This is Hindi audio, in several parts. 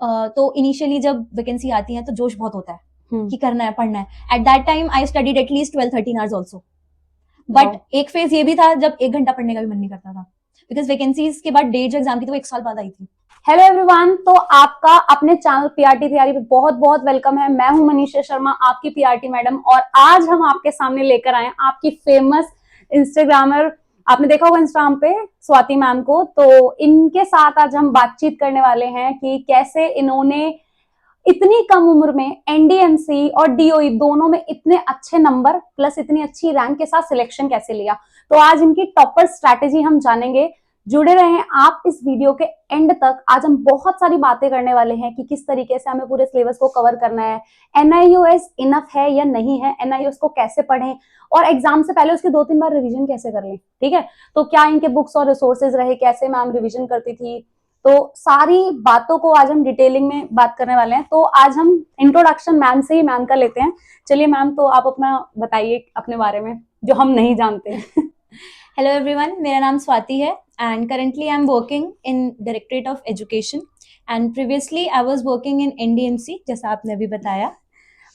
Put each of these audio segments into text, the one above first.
तो इनिशियली जब वैकेंसी आती है तो जोश बहुत होता है कि करना है, पढ़ना है। Eight that time I studied at least 12-13 hours also. But एक फेज ये भी था जब 1 घंटा पढ़ने का भी मन नहीं करता था, बिकॉज वैकेंसीज के बाद डेट जो एग्जाम की थी वो 1 साल बाद आई थी। हेलो एवरीवन, तो आपका अपने चैनल पीआरटी तैयारी पे बहुत बहुत वेलकम है। मैं हूं मनीषा शर्मा, आपकी पीआरटी मैडम, और आज हम आपके सामने लेकर आए आपकी फेमस इंस्टाग्रामर, आपने देखा होगा इंस्टाग्राम पे, स्वाति मैम को। तो इनके साथ आज हम बातचीत करने वाले हैं कि कैसे इन्होंने इतनी कम उम्र में एनडीएमसी और डीओई दोनों में इतने अच्छे नंबर प्लस इतनी अच्छी रैंक के साथ सिलेक्शन कैसे लिया। तो आज इनकी टॉपर स्ट्रैटेजी हम जानेंगे। जुड़े रहें आप इस वीडियो के एंड तक। आज हम बहुत सारी बातें करने वाले हैं कि किस तरीके से हमें पूरे सिलेबस को कवर करना है, एनआईओएस इनफ है या नहीं है, एनआईओएस को कैसे पढ़ें, और एग्जाम से पहले उसकी 2-3 बार रिवीजन कैसे कर लें। ठीक है, तो क्या इनके बुक्स और रिसोर्सेज रहे, कैसे मैम रिवीजन करती थी, तो सारी बातों को आज हम डिटेलिंग में बात करने वाले हैं। तो आज हम इंट्रोडक्शन मैम से ही मैम का लेते हैं। चलिए मैम, तो आप अपना बताइए अपने बारे में जो हम नहीं जानते। हेलो एवरीवन, मेरा नाम स्वाति है and currently I am working in directorate of education and previously I was working in NDMC, जैसा आपने अभी बताया।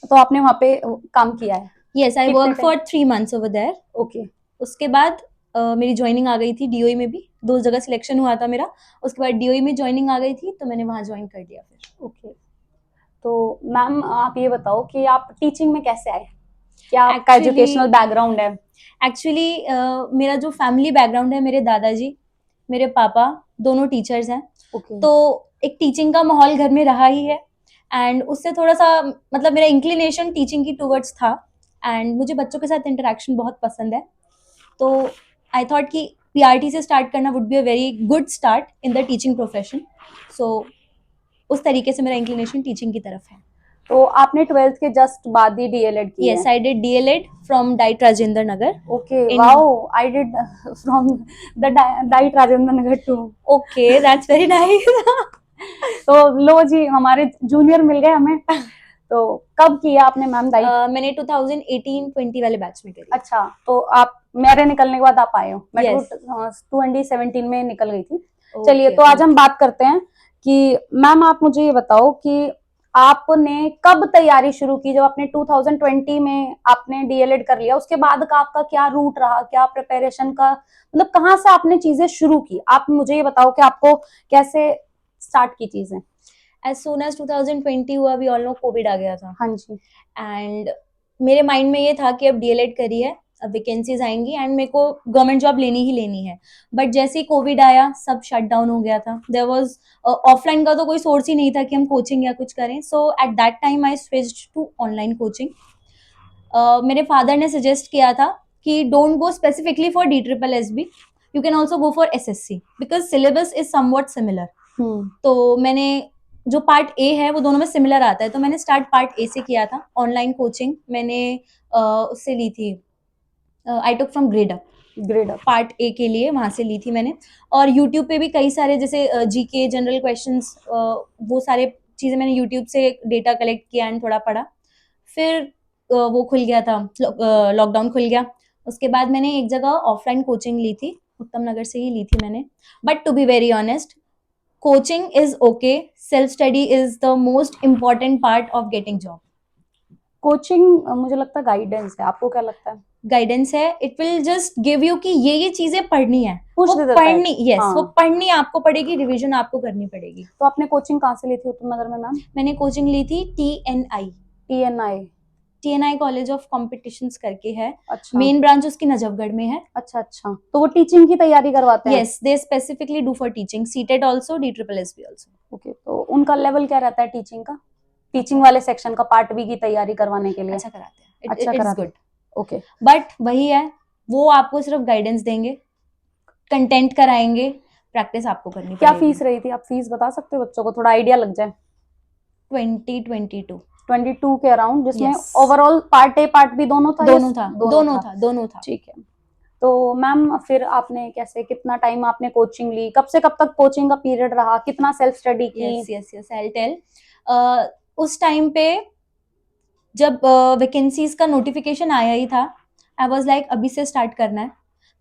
तो आपने वहाँ पे काम किया है? Yes, I work for 3 months over there. Okay. उसके बाद मेरी ज्वाइनिंग आ गई थी डीओई में भी, 2 जगह सिलेक्शन हुआ था मेरा। उसके बाद डीओई में ज्वाइनिंग आ गई थी तो मैंने वहाँ ज्वाइन कर दिया फिर। ओके, तो मैम आप ये बताओ कि आप टीचिंग में कैसे आए, क्या आपका एजुकेशनल बैकग्राउंड है? एक्चुअली मेरा जो फैमिली बैकग्राउंड है, मेरे दादाजी, मेरे पापा दोनों टीचर्स हैं। तो एक टीचिंग का माहौल घर में रहा ही है एंड उससे थोड़ा सा मतलब मेरा इंक्लिनेशन टीचिंग की टूवर्ड्स था एंड मुझे बच्चों के साथ इंटरेक्शन बहुत पसंद है। तो आई थॉट कि पीआरटी से स्टार्ट करना would be a very good start in the teaching profession. So उस तरीके से मेरा इंक्लिनेशन टीचिंग की तरफ है। तो आपने 12th के जस्ट बाद ही डीएलएड किया? Yes, I did DElEd from DIET Rajendra Nagar. Okay, wow, I did from the DIET Rajendra Nagar too. Okay, that's very nice. तो लो जी, हमारे जूनियर मिल गए हमें। तो कब किया आपने मैम डाइट? मैंने 2018-20 वाले बैच में करी। अच्छा, तो आप मेरे निकलने के बाद आप आए हो? मैं Yes. 2017 में निकल गई थी। चलिए, तो आज हम बात करते हैं कि मैम आप मुझे ये बताओ कि आपने कब तैयारी शुरू की? जब आपने 2020 में आपने डीएलएड कर लिया, उसके बाद का आपका क्या रूट रहा, क्या प्रिपरेशन का, मतलब कहाँ से आपने चीजें शुरू की? आप मुझे ये बताओ कि आपको कैसे स्टार्ट की चीजें। एज सून एज 2020 हुआ, वी ऑल नो कोविड आ गया था। हाँ जी। एंड मेरे माइंड में ये था कि अब डीएलएड करी है, अब वैकेंसीज आएंगी एंड मेरे को गवर्नमेंट जॉब लेनी ही लेनी है। बट जैसे ही कोविड आया सब शट डाउन हो गया था। देयर वाज ऑफलाइन का तो कोई सोर्स ही नहीं था कि हम कोचिंग या कुछ करें। So at that time I switched to online coaching. मेरे फादर ने सजेस्ट किया था कि don't go specifically for DSSB, you can also go for SSC because syllabus is somewhat similar. तो मैंने जो पार्ट ए है वो दोनों में सिमिलर आता है, तो मैंने स्टार्ट पार्ट ए से किया था। ऑनलाइन कोचिंग मैंने उससे ली थी, I took from Gradeup part A के लिए, वहां से ली थी मैंने। और यूट्यूब पे भी कई सारे जैसे जीके जनरल क्वेश्चंस, वो सारे चीज़ें मैंने यूट्यूब से डेटा कलेक्ट किया एंड थोड़ा पढ़ा। फिर वो खुल गया था, लॉकडाउन खुल गया। उसके बाद मैंने एक जगह ऑफलाइन कोचिंग ली थी, उत्तम नगर से ही ली थी मैंने। But to be very honest, coaching is okay, self study is the most important part of getting job. Coaching मुझे लगता है गाइडेंस है, आपको क्या लगता है? गाइडेंस है, it will just give you कि ये चीजें पढ़नी है, वो पढ़नी, यस, हाँ। वो पढ़नी आपको पड़ेगी, रिवीजन आपको करनी पड़ेगी। तो आपने कोचिंग कहाँ से ली थी उत्तम नगर में मैम? मैंने कोचिंग ली थी TNI कॉलेज ऑफ कॉम्पिटिशंस करके है। अच्छा। मेन ब्रांच उसकी नजफगढ़ में है। अच्छा अच्छा, तो वो टीचिंग की तैयारी करवाते हैं? Yes, they specifically do for teaching, CTET also, DSSB also. Okay, तो उनका लेवल क्या रहता है टीचिंग का? टीचिंग वाले सेक्शन का पार्ट बी की तैयारी करवाने के लिए अच्छा कराते हैं, अच्छा कराते हैं। ओके, बट वही है, वो आपको सिर्फ गाइडेंस देंगे, कंटेंट कराएंगे, प्रैक्टिस आपको करनी क्या पड़ेगी। फीस रही थी? आप फीस बता सकते हो बच्चों को, थोड़ा आइडिया लग जाए। 22 के अराउंड, जिसमें overall part A part B दोनों था? दोनों था। ठीक है, तो मैम फिर आपने कैसे, कितना टाइम आपने कोचिंग ली, कब से कब तक कोचिंग का पीरियड रहा, कितना सेल्फ स्टडी की? Yes, I will tell. उस टाइम पे जब वैकेंसीज का नोटिफिकेशन आया ही था, आई वाज लाइक अभी से स्टार्ट करना है,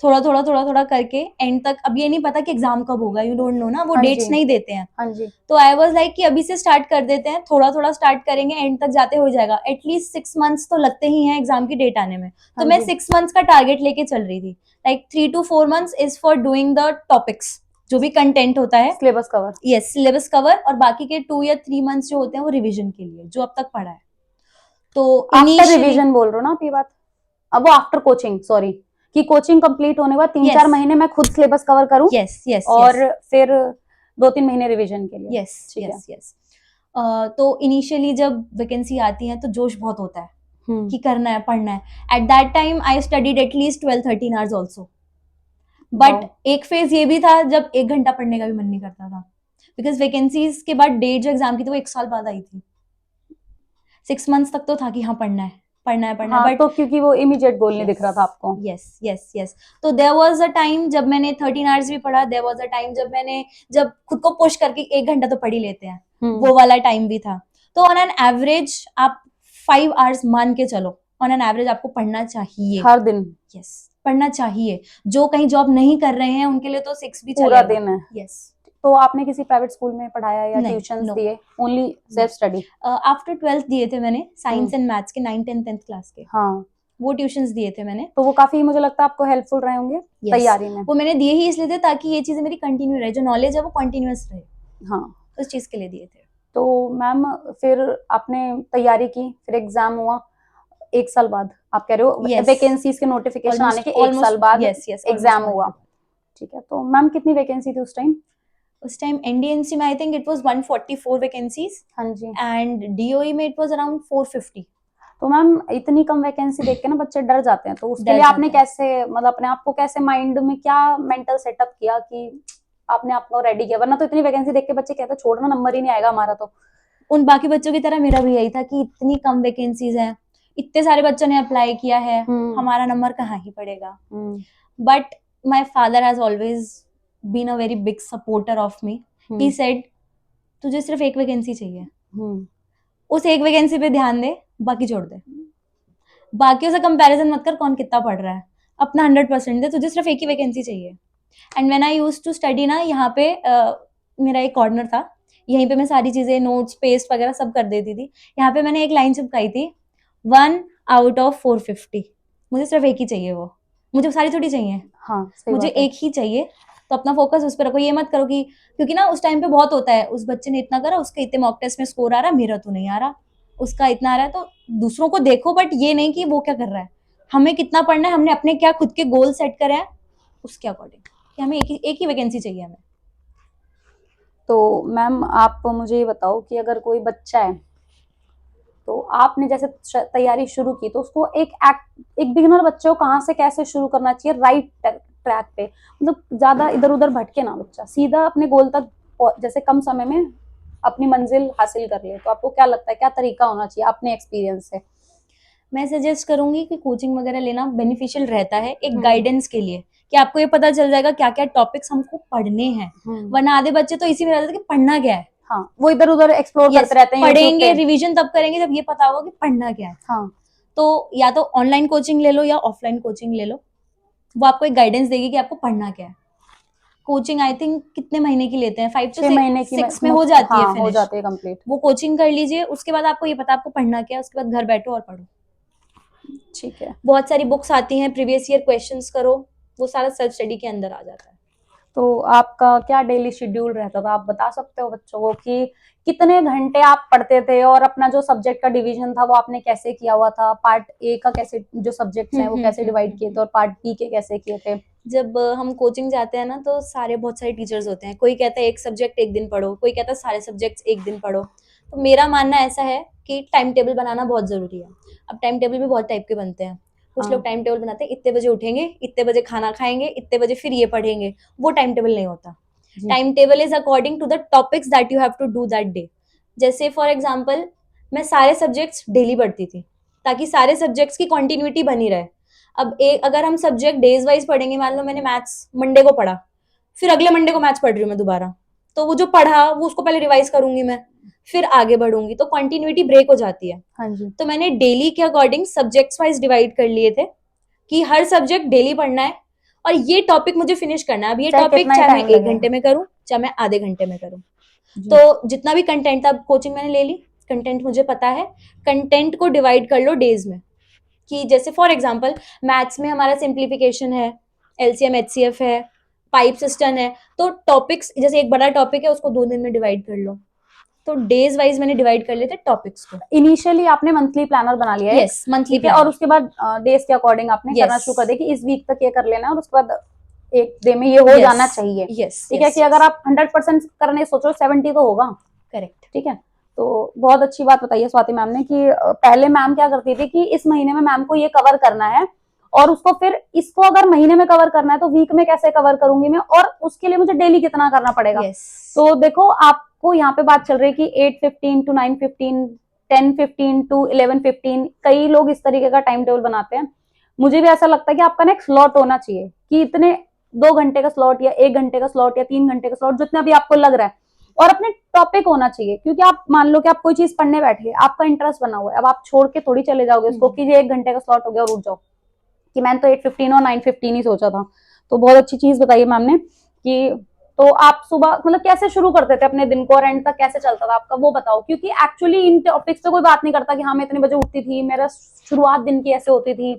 थोड़ा करके एंड तक, अब ये नहीं पता कि एग्जाम कब होगा, यू डोंट नो ना, वो हाँ डेट्स जी। नहीं देते हैं। हाँ जी। तो आई वाज लाइक कि अभी से स्टार्ट कर देते हैं, थोड़ा स्टार्ट करेंगे, एंड तक जाते हो जाएगा। एटलीस्ट 6 मंथ्स तो लगते ही हैं एग्जाम की डेट आने में। तो हाँ मैं जी। 6 मंथ्स का टारगेट लेके चल रही थी। Like 3 to 4 months is for doing the topics, जो भी कंटेंट होता है, syllabus cover. Yes syllabus cover, और बाकी के 2 या 3 मंथ्स जो होते हैं वो रिविजन के लिए, जो अब तक पढ़ा है। तो आफ्टर इनिशियली रिवीजन बोल रहे हो ना आप ये बात? अब वो आफ्टर कोचिंग, सॉरी, कि कोचिंग कंप्लीट होने के बाद 3-4 Yes. महीने मैं खुद सिलेबस कवर करूं यस और फिर 2-3 महीने रिवीजन के लिए। यस ठीक है। यस। तो इनिशियली जब वैकेंसी आती है तो जोश बहुत होता है कि करना है, पढ़ना है। Eight that time I studied at least 12-13 hours also. But Wow. एक फेज ये भी था जब 1 घंटा पढ़ने का भी मन नहीं करता था, बिकॉज वैकेंसीज के बाद डेट जो एग्जाम की थी वो 1 साल बाद आई थी। 6 मंथ्स तक तो था कि हाँ पढ़ना है हाँ, बट तो क्योंकि वो इमीडिएट गोल नहीं दिख रहा था आपको। यस। तो देयर वाज अ टाइम जब मैंने 13 आवर्स भी पढ़ा, देयर वाज अ टाइम जब खुद को पुश करके 1 घंटा तो पढ़ ही लेते हैं, वो वाला टाइम भी था। तो ऑन एन एवरेज आप 5 आवर्स मान के चलो, ऑन एन एवरेज आपको पढ़ना चाहिए हर दिन। यस पढ़ना चाहिए। जो कहीं जॉब नहीं कर रहे हैं उनके लिए तो 6 भी पूरा चलेगा। दिन है। यस। तो आपने किसी प्राइवेट स्कूल में पढ़ाया या नहीं, ट्यूशंस no. दिए? Only self study? After 12th दिए थे मैंने, साइंस एंड मैथ्स के 9th and 10th क्लास के, हाँ, वो ट्यूशंस दिए थे मैंने। तो वो काफी मुझे लगता है आपको हेल्पफुल रहे होंगे तैयारी में। वो मैंने दिए ही इसलिए थे ताकि ये चीजें मेरी कंटिन्यू रहे, जो नॉलेज है वो कंटिन्यूअस रहे, हाँ, उस चीज के लिए दिए थे। तो मैम फिर आपने तैयारी की, फिर एग्जाम हुआ 1 साल बाद, आप कह रहे हो Yes. वैकेंसीज के नोटिफिकेशन आने के 1 साल बाद एग्जाम हुआ। ठीक है, तो मैम कितनी वैकेंसी थी उस टाइम? उस टाइम एनडीएमसी में I think it was 144 vacancies हाँ जी। एंड डीओई में इट वाज अराउंड 450। तो मैम इतनी कम वैकेंसी देख के ना बच्चे डर जाते हैं, तो उसके डर लिए आपने जाते हैं। कैसे, मतलब अपने आप को कैसे, माइंड में क्या मेंटल सेटअप किया कि आपने आपको रेडी किया? वरना तो इतनी वैकेंसी देख के बच्चे कहते हैं छोड़ना, नंबर ही नहीं आएगा हमारा। तो उन बाकी बच्चों की तरह मेरा भी यही था कि इतनी कम वैकेंसीज हैं, इतने सारे बच्चों ने अप्लाई किया है, हमारा नंबर कहाँ ही पड़ेगा। But my father has always been a very big supporter of me. He said तुझे सिर्फ एक वैकेंसी चाहिए, उस एक वैकेंसी पे ध्यान दे, बाकी छोड़ दे। बाकियों से कंपैरिजन मत कर कौन कितना पढ़ रहा है, अपना 100% दे, तुझे सिर्फ एक ही वैकेंसी चाहिए। And when I used to study ना, यहाँ पे मेरा एक कॉर्नर था, यहीं पे मैं सारी चीजें नोट्स पेस्ट वगैरह सब कर देती थी। यहाँ पे मैंने एक लाइन चिपकाई थी, 1 out of 450। मुझे सिर्फ एक ही चाहिए, वो मुझे सारी थोड़ी चाहिए, हाँ, सही मुझे बात है। एक ही चाहिए। तो अपना फोकस उस पर रखो, ये मत करो कि, क्योंकि ना उस टाइम पे बहुत होता है, उस बच्चे ने इतना करा, उसके इतने मॉक टेस्ट में स्कोर आ रहा, मेरा तो नहीं आ रहा, उसका इतना आ रहा है। तो दूसरों को देखो, बट ये नहीं कि वो क्या कर रहा है, हमें कितना पढ़ना है, हमने अपने क्या खुद के गोल सेट करे हैं, उसके अकॉर्डिंग कि हमें एक ही वैकेंसी चाहिए हमें। तो मैम आप मुझे ये बताओ कि अगर कोई बच्चा है, तो आपने जैसे तैयारी शुरू की, तो उसको एक बिगिनर बच्चे को कहाँ से कैसे शुरू करना चाहिए राइट ट्रैक पे, मतलब ज्यादा इधर उधर भटके ना, बच्चा सीधा अपने गोल तक जैसे कम समय में अपनी मंजिल हासिल कर ले। तो आपको क्या लगता है क्या तरीका होना चाहिए अपने एक्सपीरियंस से? मैं सजेस्ट करूंगी कि कोचिंग वगैरह लेना बेनिफिशियल रहता है एक गाइडेंस के लिए, कि आपको ये पता चल जाएगा क्या क्या टॉपिक्स हमको पढ़ने हैं। वरना आधे बच्चे तो इसी में रहते हैं कि पढ़ना क्या है। हाँ, वो इधर उधर एक्सप्लोर करते रहते हैं, पढ़ेंगे, रिवीजन तब करेंगे जब ये पता होगा कि पढ़ना क्या है। हाँ, तो या तो ऑनलाइन कोचिंग ले लो या ऑफलाइन कोचिंग ले लो, वो आपको एक गाइडेंस देगी कि आपको पढ़ना क्या है। कोचिंग आई थिंक कितने महीने की लेते हैं, 5 to 6 में हो जाती है, हो जाती है कंप्लीट। वो कोचिंग कर लीजिए, उसके बाद आपको ये पता आपको पढ़ना क्या है, उसके बाद घर बैठो और पढ़ो। ठीक है, बहुत सारी बुक्स आती हैं, प्रीवियस ईयर क्वेश्चंस करो, वो सारा सेल्फ स्टडी के अंदर आ जाता है। तो आपका क्या डेली शेड्यूल रहता था, आप बता सकते हो बच्चों को कि कितने घंटे आप पढ़ते थे, और अपना जो सब्जेक्ट का डिवीजन था वो आपने कैसे किया हुआ था, पार्ट ए का कैसे, जो सब्जेक्ट्स हैं वो कैसे डिवाइड किए थे, और पार्ट बी के कैसे किए थे? जब हम कोचिंग जाते हैं ना, तो बहुत सारे टीचर्स होते हैं, कोई कहता है एक सब्जेक्ट एक दिन पढ़ो, कोई कहता है सारे सब्जेक्ट्स एक दिन पढ़ो। तो मेरा मानना ऐसा है कि टाइम टेबल बनाना बहुत जरूरी है। अब टाइम टेबल भी बहुत टाइप के बनते हैं। कुछ लोग टाइम टेबल बनाते हैं, इतने बजे उठेंगे, इतने बजे खाना खाएंगे, इतने बजे फिर ये पढ़ेंगे। वो टाइम टेबल नहीं होता। Time table is according to the topics that you have to do that day. जैसे फॉर एग्जाम्पल, मैं सारे सब्जेक्ट्स डेली पढ़ती थी, ताकि सारे सब्जेक्ट्स की कंटिन्यूटी बनी रहे। अब अगर हम सब्जेक्ट डेज वाइज पढ़ेंगे, मान लो मैंने मैथ्स मंडे को पढ़ा, फिर अगले मंडे को मैथ्स पढ़ रही हूँ मैं दोबारा, तो वो जो पढ़ा वो उसको पहले रिवाइज करूंगी मैं, फिर आगे बढ़ूंगी, तो कंटिन्यूटी ब्रेक हो जाती है। हाँ जी। तो मैंने डेली के अकॉर्डिंग सब्जेक्ट्स वाइज डिवाइड कर लिए थे कि हर सब्जेक्ट डेली पढ़ना है, और ये टॉपिक मुझे फिनिश करना है। अब ये चाहे टॉपिक कितना ही चाहे मैं time 1 लगे। घंटे में करूँ, चाहे मैं आधे घंटे में करूँ। जी। तो जितना भी कंटेंट था, अब कोचिंग मैंने ले ली, कंटेंट मुझे पता है, कंटेंट को डिवाइड कर लो डेज में, कि जैसे फॉर एग्जांपल मैथ्स में हमारा सिंप्लीफिकेशन है, एलसीएम एचसीएफ है, पाइप सिस्टम है, तो टॉपिक्स जैसे एक बड़ा टॉपिक है उसको 2 दिन में डिवाइड कर लो। तो डेज वाइज मैंने डिवाइड कर लेते टॉपिक्स को। इनिशियली आपने मंथली प्लानर बना लिया है, यस, मंथली ठीक है, और उसके बाद डेज के अकॉर्डिंग आपने करना Yes. शुरू कर दिया कि इस वीक तक ये कर लेना है और उसके बाद एक डे में ये हो जाना चाहिए। यस, ठीक है, कि अगर आप 100% करने सोचो 70 तो होगा। करेक्ट। ठीक है, तो बहुत अच्छी बात बताई है स्वाति मैम ने कि पहले मैम क्या करती थी कि इस महीने में मैम को ये कवर करना है और उसको फिर इसको अगर महीने में कवर करना है तो वीक में कैसे कवर करूंगी मैं, और उसके लिए मुझे डेली कितना करना पड़ेगा। यस, तो देखो आपको यहाँ पे बात चल रही है कि 8:15 to 9:15, 10:15 to 11:15, कई लोग इस तरीके का टाइम टेबल बनाते हैं। मुझे भी ऐसा लगता है कि आपका ना एक स्लॉट होना चाहिए कि इतने 2 घंटे का स्लॉट या 1 घंटे का स्लॉट या 3 घंटे का स्लॉट, जितना भी आपको लग रहा है, और अपने टॉपिक होना चाहिए। क्योंकि आप मान लो कि आप कोई चीज पढ़ने बैठे, आपका इंटरेस्ट बना हुआ है, अब आप छोड़ के थोड़ी चले जाओगे उसको कि ये 1 घंटे का स्लॉट हो गया और उठ जाओ, कि मैंने तो 8:15 और 9:15 ही सोचा था। तो बहुत अच्छी चीज बताई मैम ने कि तो आप सुबह मतलब कैसे शुरू करते थे अपने दिन को और एंड तक कैसे चलता था आपका, वो बताओ। क्योंकि एक्चुअली इन टॉपिक्स पे कोई बात नहीं करता कि हाँ मैं इतने बजे उठती थी, मेरा शुरुआत दिन की ऐसे होती थी।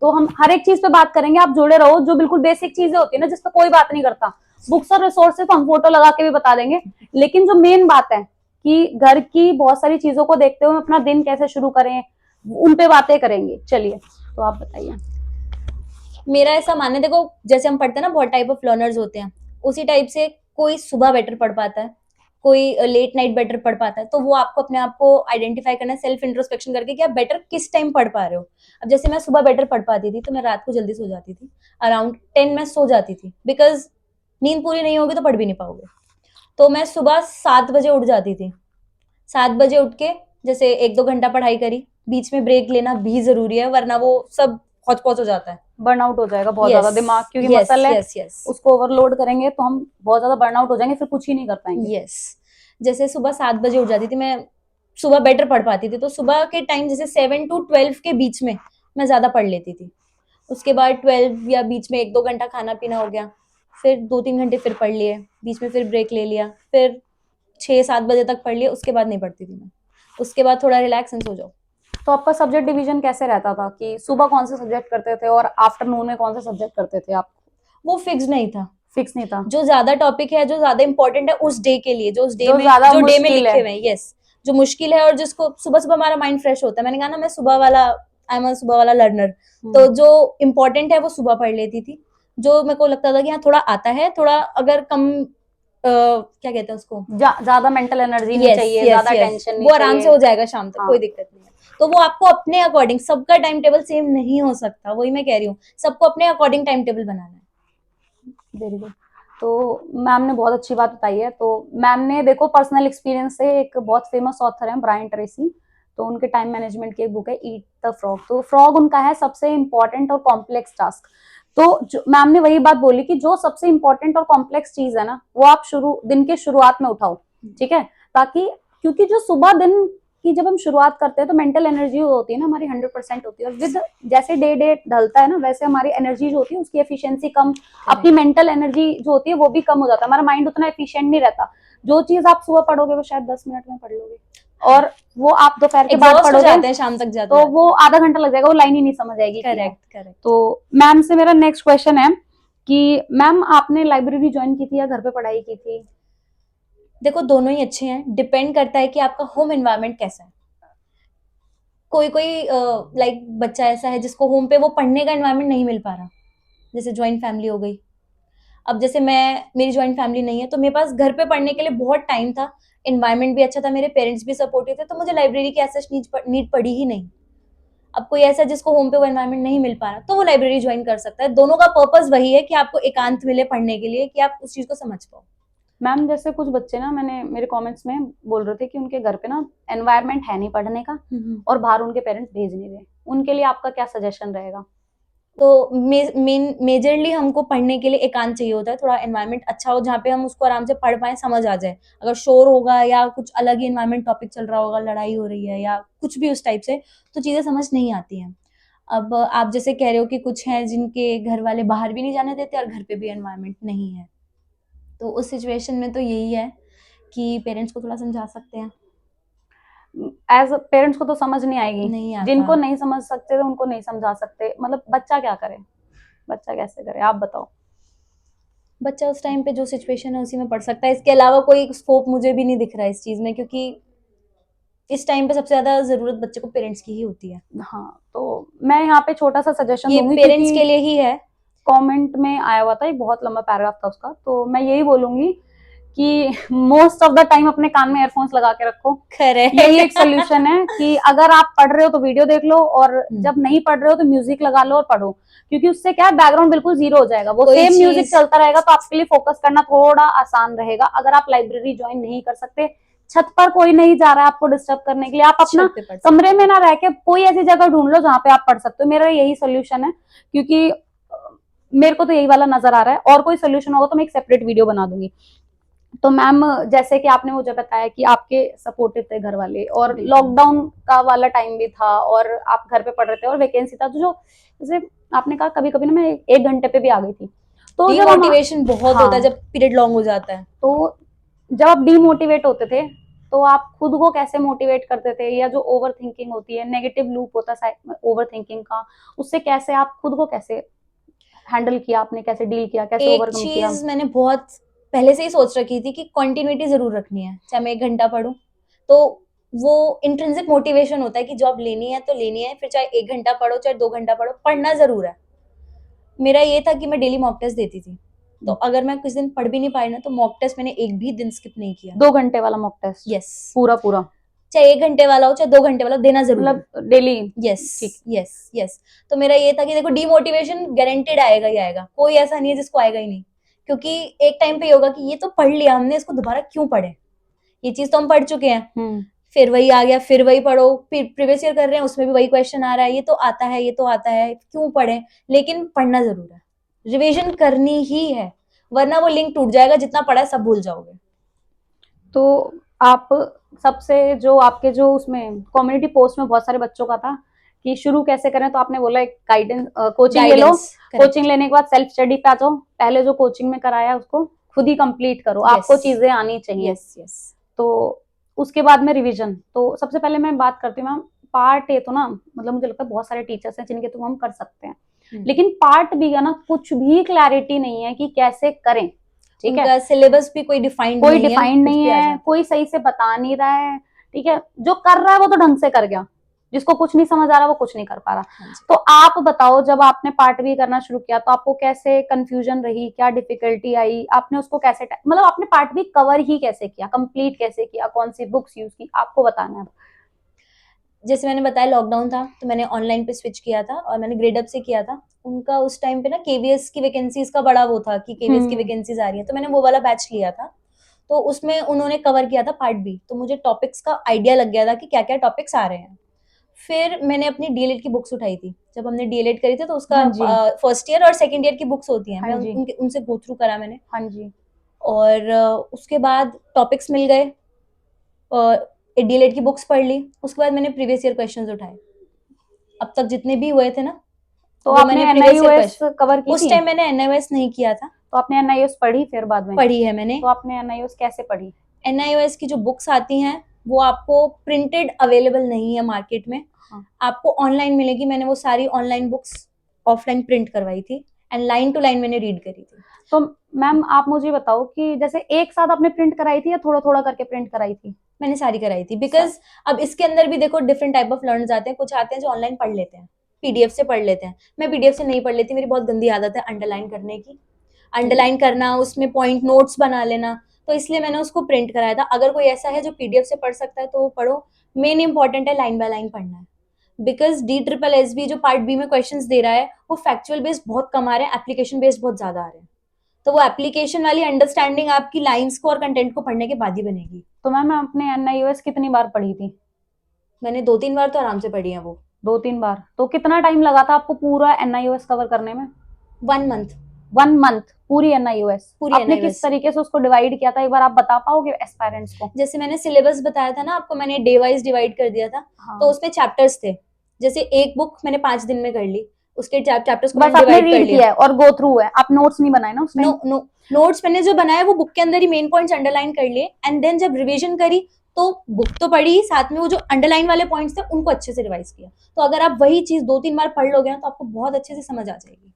तो हम हर एक चीज पे बात करेंगे, आप जुड़े रहो। जो बिल्कुल बेसिक चीजें होती है ना जिस पे कोई बात नहीं करता, बुक्स और रिसोर्सेस हम फोटो लगा के भी बता देंगे, लेकिन जो मेन बात है कि घर की बहुत सारी चीजों को देखते हुए अपना दिन कैसे शुरू करें, उन पे बातें करेंगे। चलिए, तो आप बताइए। मेरा ऐसा मानना है, देखो जैसे हम पढ़ते हैं ना, बहुत टाइप ऑफ लर्नर्स होते हैं, उसी टाइप से कोई सुबह बेटर पढ़ पाता है, कोई लेट नाइट बेटर पढ़ पाता है। तो वो आपको अपने आप को आइडेंटिफाई करना है, सेल्फ इंट्रोस्पेक्शन करके कि आप बेटर किस टाइम पढ़ पा रहे हो। अब जैसे मैं सुबह बेटर पढ़ पाती थी तो मैं रात को जल्दी सो जाती थी, अराउंड 10 मैं सो जाती थी, बिकॉज नींद पूरी नहीं होगी तो पढ़ भी नहीं पाओगे। तो मैं सुबह 7 बजे उठ जाती थी। 7 बजे उठ के जैसे 1-2 घंटा पढ़ाई करी, बीच में ब्रेक लेना भी जरूरी है, वरना वो सब हौच पौच हो जाता है। बर्नआउट हो जाएगा बहुत Yes, ज्यादा दिमाग, क्योंकि yes, मसल है, yes, yes. उसको ओवरलोड करेंगे तो हम बहुत ज्यादा बर्नआउट हो जाएंगे, फिर कुछ ही नहीं कर पाएंगे। यस, जैसे सुबह 7 बजे उठ जाती थी मैं, सुबह बेटर पढ़ पाती थी, तो सुबह के टाइम जैसे 7 to 12 के बीच में मैं ज्यादा पढ़ लेती थी। उसके बाद 12 या बीच में 1-2 घंटा खाना पीना हो गया, फिर 2-3 घंटे फिर पढ़ लिए, बीच में फिर ब्रेक ले लिया, फिर 6-7 बजे तक पढ़ लिया, उसके बाद नहीं पढ़ती थी मैं। उसके बाद थोड़ा रिलैक्स एंड सो जाओ। तो आपका सब्जेक्ट डिवीजन कैसे रहता था कि सुबह कौन से सब्जेक्ट करते थे और आफ्टरनून में कौन से सब्जेक्ट करते थे आप? वो फिक्स नहीं था, फिक्स नहीं था। जो ज्यादा टॉपिक है, जो ज्यादा इंपॉर्टेंट है उस डे के लिए, जो उस डे जो में, ज्यादा जो डे में मुश्किल लिखे है। हुए हैं, यस, जो मुश्किल है और जिसको सुबह सुबह हमारा माइंड फ्रेश होता है। मैंने कहा ना, मैं सुबह वाला, आई एम सुबह वाला लर्नर। तो जो इम्पोर्टेंट है वो सुबह पढ़ लेती थी, जो मेरे को लगता था कि हाँ थोड़ा आता है, थोड़ा अगर कम क्या कहते हैं उसको, ज्यादा मेंटल एनर्जी नहीं चाहिए, ज्यादा टेंशन नहीं वो चाहिए, आराम से हो जाएगा शाम तक, हाँ। कोई दिक्कत नहीं है। तो वो आपको अपने अकॉर्डिंग, सबका टाइम टेबल सेम नहीं हो सकता, वही मैं कह रही हूँ, सबको अपने अकॉर्डिंग टाइम टेबल बनाना है। Very good. तो मैम ने बहुत अच्छी बात बताई है। तो मैम ने देखो पर्सनल एक्सपीरियंस से, एक बहुत फेमस ऑथर है ब्रायन ट्रेसी, तो उनके टाइम मैनेजमेंट की एक बुक है ईट द फ्रॉग। तो फ्रॉग उनका है सबसे इंपॉर्टेंट और कॉम्प्लेक्स टास्क। तो मैम ने वही बात बोली कि जो सबसे इंपॉर्टेंट और कॉम्प्लेक्स चीज है ना, वो आप दिन के शुरुआत में उठाओ, ठीक है, ताकि, क्योंकि जो सुबह दिन की जब हम शुरुआत करते हैं तो मेंटल एनर्जी होती है ना हमारी 100% होती है, और विद जैसे डे डे ढलता है ना, वैसे हमारी एनर्जी जो होती है उसकी एफिशिएंसी कम, अपनी मेंटल एनर्जी जो होती है वो भी कम हो जाता है, हमारा माइंड उतना एफिशिएंट नहीं रहता। जो चीज आप सुबह पढ़ोगे वो शायद 10 मिनट में पढ़ लोगे, और वो आप दोपहर के बाद एग्जॉस्ट हो जाते पढ़ोगे हैं, शाम तक जाते तो वो आधा घंटा लग जाएगा, वो लाइन ही नहीं समझ आएगी। Correct, correct. तो मैम से मेरा नेक्स्ट क्वेश्चन है कि मैम आपने लाइब्रेरी ज्वाइन की थी या घर पे पढ़ाई की थी? देखो दोनों ही अच्छे हैं, डिपेंड करता है कि आपका होम एनवायरनमेंट कैसा है। कोई कोई लाइक बच्चा ऐसा है जिसको होम पे वो पढ़ने का एनवायरनमेंट नहीं मिल पा रहा, जैसे ज्वाइंट फैमिली हो गई। अब जैसे मेरी ज्वाइंट फैमिली नहीं है, तो मेरे पास घर पे पढ़ने के लिए बहुत टाइम था, एनवायरनमेंट भी अच्छा था, मेरे पेरेंट्स भी सपोर्टिव थे, तो मुझे लाइब्रेरी की ऐसा नीड पड़ी ही नहीं। अब कोई ऐसा जिसको होम पे वो एनवायरनमेंट नहीं मिल पा रहा, तो वो लाइब्रेरी ज्वाइन कर सकता है। दोनों का पर्पस वही है कि आपको एकांत मिले पढ़ने के लिए, कि आप उस चीज को समझ पाओ। मैम जैसे कुछ बच्चे ना, मैंने मेरे कमेंट्स में बोल रहे थे कि उनके घर पे ना एनवायरनमेंट है नहीं पढ़ने का, और बाहर उनके पेरेंट्स भेज नहीं रहे, उनके लिए आपका क्या सजेशन रहेगा? तो मेजरली हमको पढ़ने के लिए एकांत चाहिए होता है, थोड़ा एनवायरनमेंट अच्छा हो जहाँ पे हम उसको आराम से पढ़ पाए, समझ आ जाए। अगर शोर होगा या कुछ अलग ही एनवायरनमेंट टॉपिक चल रहा होगा, लड़ाई हो रही है या कुछ भी उस टाइप से, तो चीजें समझ नहीं आती हैं। अब आप जैसे कह रहे हो कि कुछ हैं जिनके घर वाले बाहर भी नहीं जाने देते और घर पे भी एनवायरनमेंट नहीं है, तो उस सिचुएशन में तो यही है कि पेरेंट्स को थोड़ा समझा सकते हैं। एज पेरेंट्स को तो समझ नहीं आएगी, नहीं आता। जिनको नहीं समझ सकते तो उनको नहीं समझा सकते, मतलब बच्चा क्या करे, बच्चा कैसे करे, आप बताओ। बच्चा उस टाइम पे जो सिचुएशन है उसी में पढ़ सकता है, इसके अलावा कोई स्कोप मुझे भी नहीं दिख रहा है इस चीज़ में, क्योंकि इस टाइम पे सबसे ज़्यादा ज़रूरत बच्चे को पेरेंट्स की ही होती है। हाँ, तो मैं यहाँ पे छोटा सा सजेशन ये दूंगी, पेरेंट्स के क्योंकि लिए ही है। कमेंट में आया हुआ था, एक बहुत लंबा पैराग्राफ था उसका, तो मैं यही बोलूंगी कि मोस्ट ऑफ द टाइम अपने कान में एयरफोन्स लगा के रखो। करेक्ट। यही एक सोल्यूशन है कि अगर आप पढ़ रहे हो तो वीडियो देख लो, और जब नहीं पढ़ रहे हो तो म्यूजिक लगा लो और पढ़ो, क्योंकि उससे क्या है, बैकग्राउंड बिल्कुल जीरो हो जाएगा, वो कोई सेम चीज- म्यूजिक चलता रहेगा, तो आपके लिए फोकस करना थोड़ा आसान रहेगा। अगर आप लाइब्रेरी ज्वाइन नहीं कर सकते, छत पर कोई नहीं जा रहा है आपको डिस्टर्ब करने के लिए, आप अपना छत पे पढ़ सकते कमरे में ना रह के कोई ऐसी जगह ढूंढ लो जहाँ पे आप पढ़ सकते हो। मेरा यही सोल्यूशन है, क्योंकि मेरे को तो यही वाला नजर आ रहा है, और कोई सोल्यूशन होगा तो मैं एक सेपरेट वीडियो बना दूंगी। तो मैम, जैसे कि आपने मुझे बताया कि आपके सपोर्टिव थे घर वाले, और बिल्कुल। लॉकडाउन का वाला टाइम भी था, और आप घर पे पढ़ रहे थे और वैकेंसी था, तो जो जैसे आपने कहा कभी कभी ना मैं 1 घंटे पे भी आ गई थी, तो जब हम, डिमोटिवेशन बहुत हाँ, होता है जब पीरियड लॉन्ग हो जाता है। तो जब आप डीमोटिवेट होते थे तो आप खुद को कैसे मोटिवेट करते थे, या जो ओवर थिंकिंग होती है, नेगेटिव लूप होता है ओवर थिंकिंग का, उससे कैसे आप खुद को कैसे हैंडल किया, आपने कैसे डील किया, कैसे एक ओवरकम किया? चीज मैंने बहुत पहले से ही सोच रखी थी कि कंटिन्यूटी जरूर रखनी है, चाहे मैं 1 घंटा पढूं, तो वो इंट्रिंसिक मोटिवेशन होता है कि जॉब लेनी है तो लेनी है, फिर चाहे 1 घंटा पढ़ो चाहे 2 घंटा पढ़ो, पढ़ना जरूर है। मेरा ये था कि मैं डेली मॉक टेस्ट देती थी, तो अगर मैं कुछ दिन पढ़ भी नहीं पाई ना, तो मॉक टेस्ट मैंने एक भी दिन स्किप नहीं किया। 2 घंटे वाला मॉक टेस्ट? यस। पूरा पूरा? चाहे 1 घंटे वाला हो चाहे 2 घंटे वाला हो, देना जरूर है। मतलब डेली? यस ठीक। Yes yes. तो मेरा ये था कि देखो डिमोटिवेशन गारंटेड आएगा ही आएगा, कोई ऐसा नहीं है जिसको आएगा ही नहीं, क्योंकि एक टाइम पे ये होगा कि ये तो पढ़ लिया हमने, इसको दोबारा क्यों पढ़े, ये चीज तो हम पढ़ चुके हैं, फिर वही आ गया, फिर वही पढ़ो, फिर प्रीवियस ईयर कर रहे हैं उसमें भी वही क्वेश्चन आ रहा है, ये तो आता है ये तो आता है, क्यों पढ़े। लेकिन पढ़ना जरूर है, रिविजन करनी ही है, वरना वो लिंक टूट जाएगा, जितना पढ़ा है सब भूल जाओगे। तो आप सबसे जो आपके जो उसमें कम्युनिटी पोस्ट में बहुत सारे बच्चों का था कि शुरू कैसे करें, तो आपने बोला एक गाइडेंस कोचिंग ले लो, Guidance, correct. कोचिंग लेने के बाद सेल्फ स्टडी पे आ जाओ, पहले जो कोचिंग में कराया उसको खुद ही कंप्लीट करो, Yes. आपको चीजें आनी चाहिए। Yes yes. तो उसके बाद में रिवीजन, तो सबसे पहले मैं बात करती हूँ मैम, पार्ट ए तो ना, मतलब मुझे लगता है बहुत सारे टीचर्स हैं जिनके थ्रू हम कर सकते हैं, लेकिन पार्ट बी का ना कुछ भी क्लैरिटी नहीं है कि कैसे करें, ठीक है, उनका सिलेबस भी कोई डिफाइंड कोई नहीं है, डिफाइंड कुछ नहीं भी आ है, जाता है। कोई सही से बता नहीं रहा है, ठीक है, जो कर रहा है वो तो ढंग से कर गया, जिसको कुछ नहीं समझ आ रहा वो कुछ नहीं कर पा रहा। हाँ जी। तो आप बताओ, जब आपने पार्ट बी करना शुरू किया तो आपको कैसे कंफ्यूजन रही, क्या डिफिकल्टी आई, आपने उसको कैसे, मतलब आपने पार्ट बी कवर ही कैसे किया, कंप्लीट कैसे किया, कौन सी बुक्स यूज की, आपको बताना है। जैसे मैंने बताया लॉकडाउन था तो मैंने ऑनलाइन पे स्विच किया था, और मैंने ग्रेड अप से किया था। उनका उस टाइम पे ना केवीएस की वैकेंसीज का बड़ा वो था कि केवीएस की वैकेंसीज आ रही है, तो मैंने वो वाला बैच लिया था, तो उसमें उन्होंने कवर किया था पार्ट बी, तो मुझे टॉपिक्स का आइडिया लग गया था कि क्या क्या टॉपिक्स आ रहे हैं। फिर मैंने अपनी डीएलएड की बुक्स उठाई थी, जब हमने डीएलएड करी थी तो उसका हाँ जी। फर्स्ट ईयर और सेकंड ईयर की बुक्स होती हैं, हाँ मैं जी। उनसे गो थ्रू करा मैंने, हाँ जी। और उसके बाद टॉपिक्स मिल गए, डीएलएड की बुक्स पढ़ ली, उसके बाद मैंने प्रीवियस ईयर क्वेश्चंस उठाए, अब तक जितने भी हुए थे ना, तो वो आपने मैंने previous year NIOS question, cover की उस थी? टाइम मैंने एनआईओएस नहीं किया था। तो आपने एनआईओएस पढ़ी फिर बाद में? पढ़ी है मैंने। तो आपने एनआईओएस कैसे पढ़ी? एनआईओएस की जो बुक्स आती हैं वो आपको प्रिंटेड अवेलेबल नहीं है मार्केट में, हाँ। आपको ऑनलाइन मिलेगी, मैंने वो सारी ऑनलाइन बुक्स ऑफलाइन प्रिंट करवाई थी, एंड लाइन टू लाइन मैंने रीड करी थी। तो मैम आप मुझे बताओ कि जैसे एक साथ आपने प्रिंट कराई थी या थोड़ा थोड़ा करके प्रिंट कराई थी? मैंने सारी कराई थी, बिकॉज अब इसके अंदर भी देखो डिफरेंट टाइप ऑफ लर्नर्स आते हैं, कुछ आते हैं जो ऑनलाइन पढ़ लेते हैं, पीडीएफ से पढ़ लेते हैं, मैं पीडीएफ से नहीं पढ़ लेती, मेरी बहुत गंदी आदत है अंडरलाइन करने की, अंडरलाइन करना, उसमें पॉइंट नोट्स बना लेना, तो इसलिए मैंने उसको प्रिंट कराया था। अगर कोई ऐसा है जो पीडीएफ से पढ़ सकता है तो वो पढ़ो, मेन इंपॉर्टेंट है लाइन बाय लाइन पढ़ना है, बिकॉज DSSB जो पार्ट बी में क्वेश्चंस दे रहा है वो फैक्चुअल बेस्ड बहुत कम आ रहे हैं, एप्लीकेशन बेस्ड बहुत ज्यादा आ रहे हैं, तो वो एप्लीकेशन वाली अंडरस्टैंडिंग आपकी लाइंस को और कंटेंट को पढ़ने के बाद ही बनेगी। तो मैम आपने एनआईओएस कितनी बार पढ़ी थी? मैंने 2-3 बार तो आराम से पढ़ी है वो। 2-3 बार? तो कितना टाइम लगा था आपको पूरा एनआईओएस कवर करने में? 1 मंथ। 1 मंथ पूरी एनआईओएस? पूरी आपने NIOS। किस तरीके से उसको डिवाइड किया था, एक बार आप बता पाओगे एस्पायरेंट्स को? जैसे मैंने सिलेबस बताया था ना आपको, मैंने डे वाइज डिवाइड कर दिया था, हाँ। तो उसमें चैप्टर्स थे, जैसे एक बुक मैंने 5 दिन में कर ली, उसके चैप्टर्स को बस मैंने आपने डिवाइड कर रीड लिया। किया है और गो थ्रू है, आप नोट्स नहीं बनाए ना उस टाइम? नो नोट्स मैंने जो बनाया वो बुक के अंदर ही मेन पॉइंट्स अंडरलाइन कर लिए, एंड देन जब रिवीजन करी तो बुक तो पढ़ी ही, साथ में वो जो अंडरलाइन वाले पॉइंट्स थे उनको अच्छे से रिवाइज किया। तो अगर आप वही चीज 2-3 बार पढ़ लोगे ना तो आपको बहुत अच्छे से समझ आ जाएगी।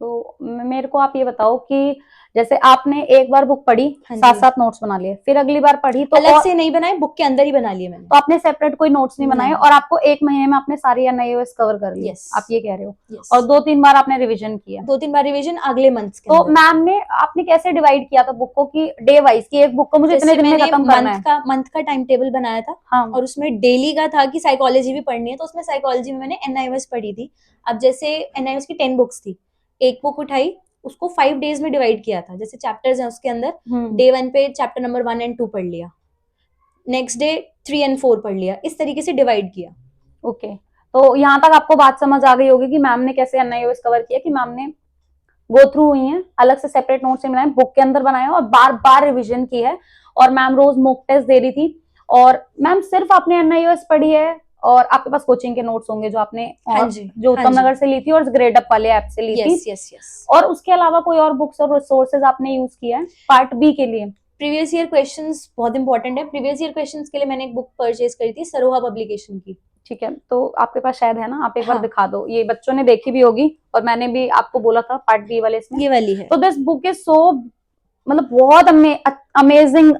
तो मेरे को आप ये बताओ कि जैसे आपने एक बार बुक पढ़ी, हाँ साथ जी। साथ नोट्स बना लिए, फिर अगली बार पढ़ी तो अलग और से नहीं बनाए, बुक के अंदर ही बना लिए मैंने। तो आपने सेपरेट कोई नोट्स नहीं बनाए नहीं। और आपको 1 महीने में आपने सारी एनआईओएस कवर कर ली, यस आप ये कह रहे हो? यस। और 2-3 बार आपने रिवीजन किया। 2-3 बार रिवीजन अगले मंथ्स के तो अंदर। मैम ने आपने कैसे डिवाइड किया था बुक को कि डे वाइज की एक बुक को मुझे इतने जैसे दिन में मैंने खत्म करना है? मंथ का टाइम टेबल बनाया था, हाँ। और उसमें डेली का था कि साइकोलॉजी भी पढ़नी है, तो उसमें साइकोलॉजी में मैंने एनआईओएस पढ़ी थी। अब जैसे एनआईओएस की 10 बुक्स थी, एक बुक उठाई, उसको 5 डेज में डिवाइड किया था। जैसे चैप्टर्स हैं उसके अंदर, डे 1 पे चैप्टर नंबर 1 एंड 2 पढ़ लिया, नेक्स्ट डे 3 एंड 4 पढ़ लिया, इस तरीके से डिवाइड किया। ओके, तो यहाँ तक आपको बात समझ आ गई होगी कि मैम ने कैसे एनआईओएस कवर किया, कि मैम ने गो थ्रू हुई है, अलग से सेपरेट नोट्स बनाए, बुक के अंदर बनाया और बार बार रिवीजन की है, और मैम रोज मॉक टेस्ट दे रही थी। और मैम सिर्फ आपने एनआईओएस पढ़ी है और आपके पास कोचिंग के नोट्स होंगे जो आपने हाँ जी, जो हाँ उत्तम जी। नगर से ली थी और ग्रेड अप वाले ऐप से ली थी, यस यस यस। और उसके अलावा कोई और बुक्स और रिसोर्सेज आपने यूज किया है पार्ट बी के लिए? प्रीवियस ईयर क्वेश्चंस बहुत इंपॉर्टेंट है। प्रीवियस ईयर क्वेश्चंस के लिए मैंने एक बुक परचेज करी थी, सरोहा पब्लिकेशन की। ठीक है, तो आपके पास शायद है ना, आप एक बार हाँ। दिखा दो, ये बच्चों ने देखी भी होगी और मैंने भी आपको बोला था पार्ट बी वाले इसमें। ये वाली है। तो दिस बुक इज सो, मतलब बहुत अमेजिंग,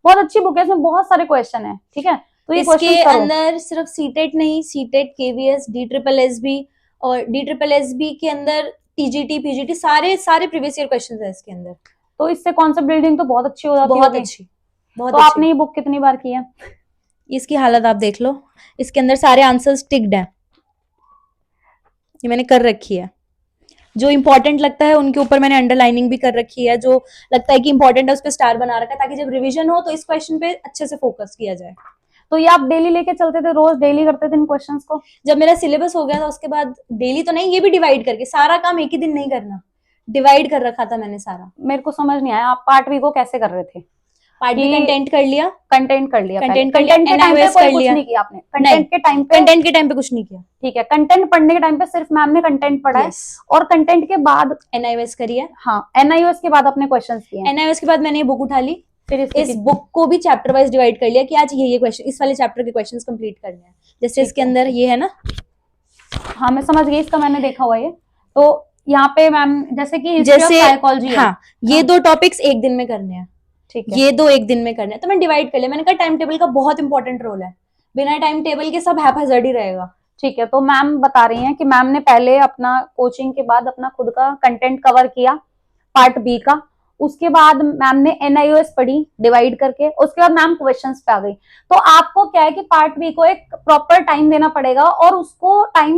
बहुत अच्छी बुक है, इसमें बहुत सारे क्वेश्चन है। ठीक है, तो ये इसके क्वेश्चन करो। अंदर सिर्फ सीटेट नहीं, सीटेट, केवीएस, DSSB और DSSB के अंदर टीजीटी, पीजीटी, सारे सारे प्रीवियस ईयर क्वेश्चंस है इसके अंदर। तो इससे कॉन्सेप्ट बिल्डिंग तो बहुत अच्छी हो जाती बहुत होगी। अच्छी, बहुत तो अच्छी। आपने ये बुक कितनी बार की है? इसकी हालत आप देख लो, इसके अंदर सारे आंसर्स टिक्ड हैं, ये मैंने कर रखी है। जो इंपॉर्टेंट लगता है उनके ऊपर मैंने अंडरलाइनिंग भी कर रखी है, जो लगता है कि इंपॉर्टेंट है उस पर स्टार बना रखा है, ताकि जब रिवीजन हो तो इस क्वेश्चन पे अच्छे से फोकस किया जाए। तो ये आप डेली लेके चलते थे, रोज डेली करते थे इन क्वेश्चंस को? जब मेरा सिलेबस हो गया था उसके बाद डेली तो नहीं, ये भी डिवाइड करके, सारा काम एक ही दिन नहीं करना, डिवाइड कर रखा था मैंने सारा। मेरे को समझ नहीं आया, आप पार्ट बी को कैसे कर रहे थे? पार्ट बी कंटेंट कर लिया, कंटेंट कर लिया, कंटेंट कंटेंट के टाइम पे NIOS कोई कर कुछ लिया। नहीं किया आपने? कंटेंट के टाइम पे? कंटेंट के टाइम पे कुछ नहीं किया। ठीक है, कंटेंट पढ़ने के टाइम पे सिर्फ मैम ने कंटेंट पढ़ा है, और कंटेंट के बाद NIOS करी है। हाँ, एनआईओएस के बाद आपने क्वेश्चंस किए हैं। NIOS के बाद मैंने ये बुक उठा ली, फिर इस बुक को भी चैप्टर वाइज डिवाइड कर लिया कि आज ये क्वेश्चन, इस वाले चैप्टर के क्वेश्चंस कंप्लीट करने हैं। जैसे इसके अंदर ये है ना, हाँ मैं समझ गई, इसका मैंने देखा हुआ ये। तो यहाँ पे मैम जैसे कि जैसे साइकोलॉजी है, हाँ, ये 2 टॉपिक्स एक दिन में करने हैं, ठीक है, ये 2 एक दिन में करने हैं, तो मैं डिवाइड कर लिया। मैंने कहा टाइम टेबल का बहुत इंपॉर्टेंट रोल है, बिना टाइम टेबल के सब हैphazard ही रहेगा। ठीक है। तो मैम बता रही हैं कि मैम ने पहले अपना कोचिंग के बाद अपना खुद का कंटेंट कवर किया पार्ट बी का, उसके बाद मैम ने एनआईओएस पढ़ी डिवाइड करके, उसके बाद मैम क्वेश्चंस पे आ गई। तो आपको क्या है कि पार्ट बी को एक प्रॉपर टाइम देना पड़ेगा, और उसको टाइम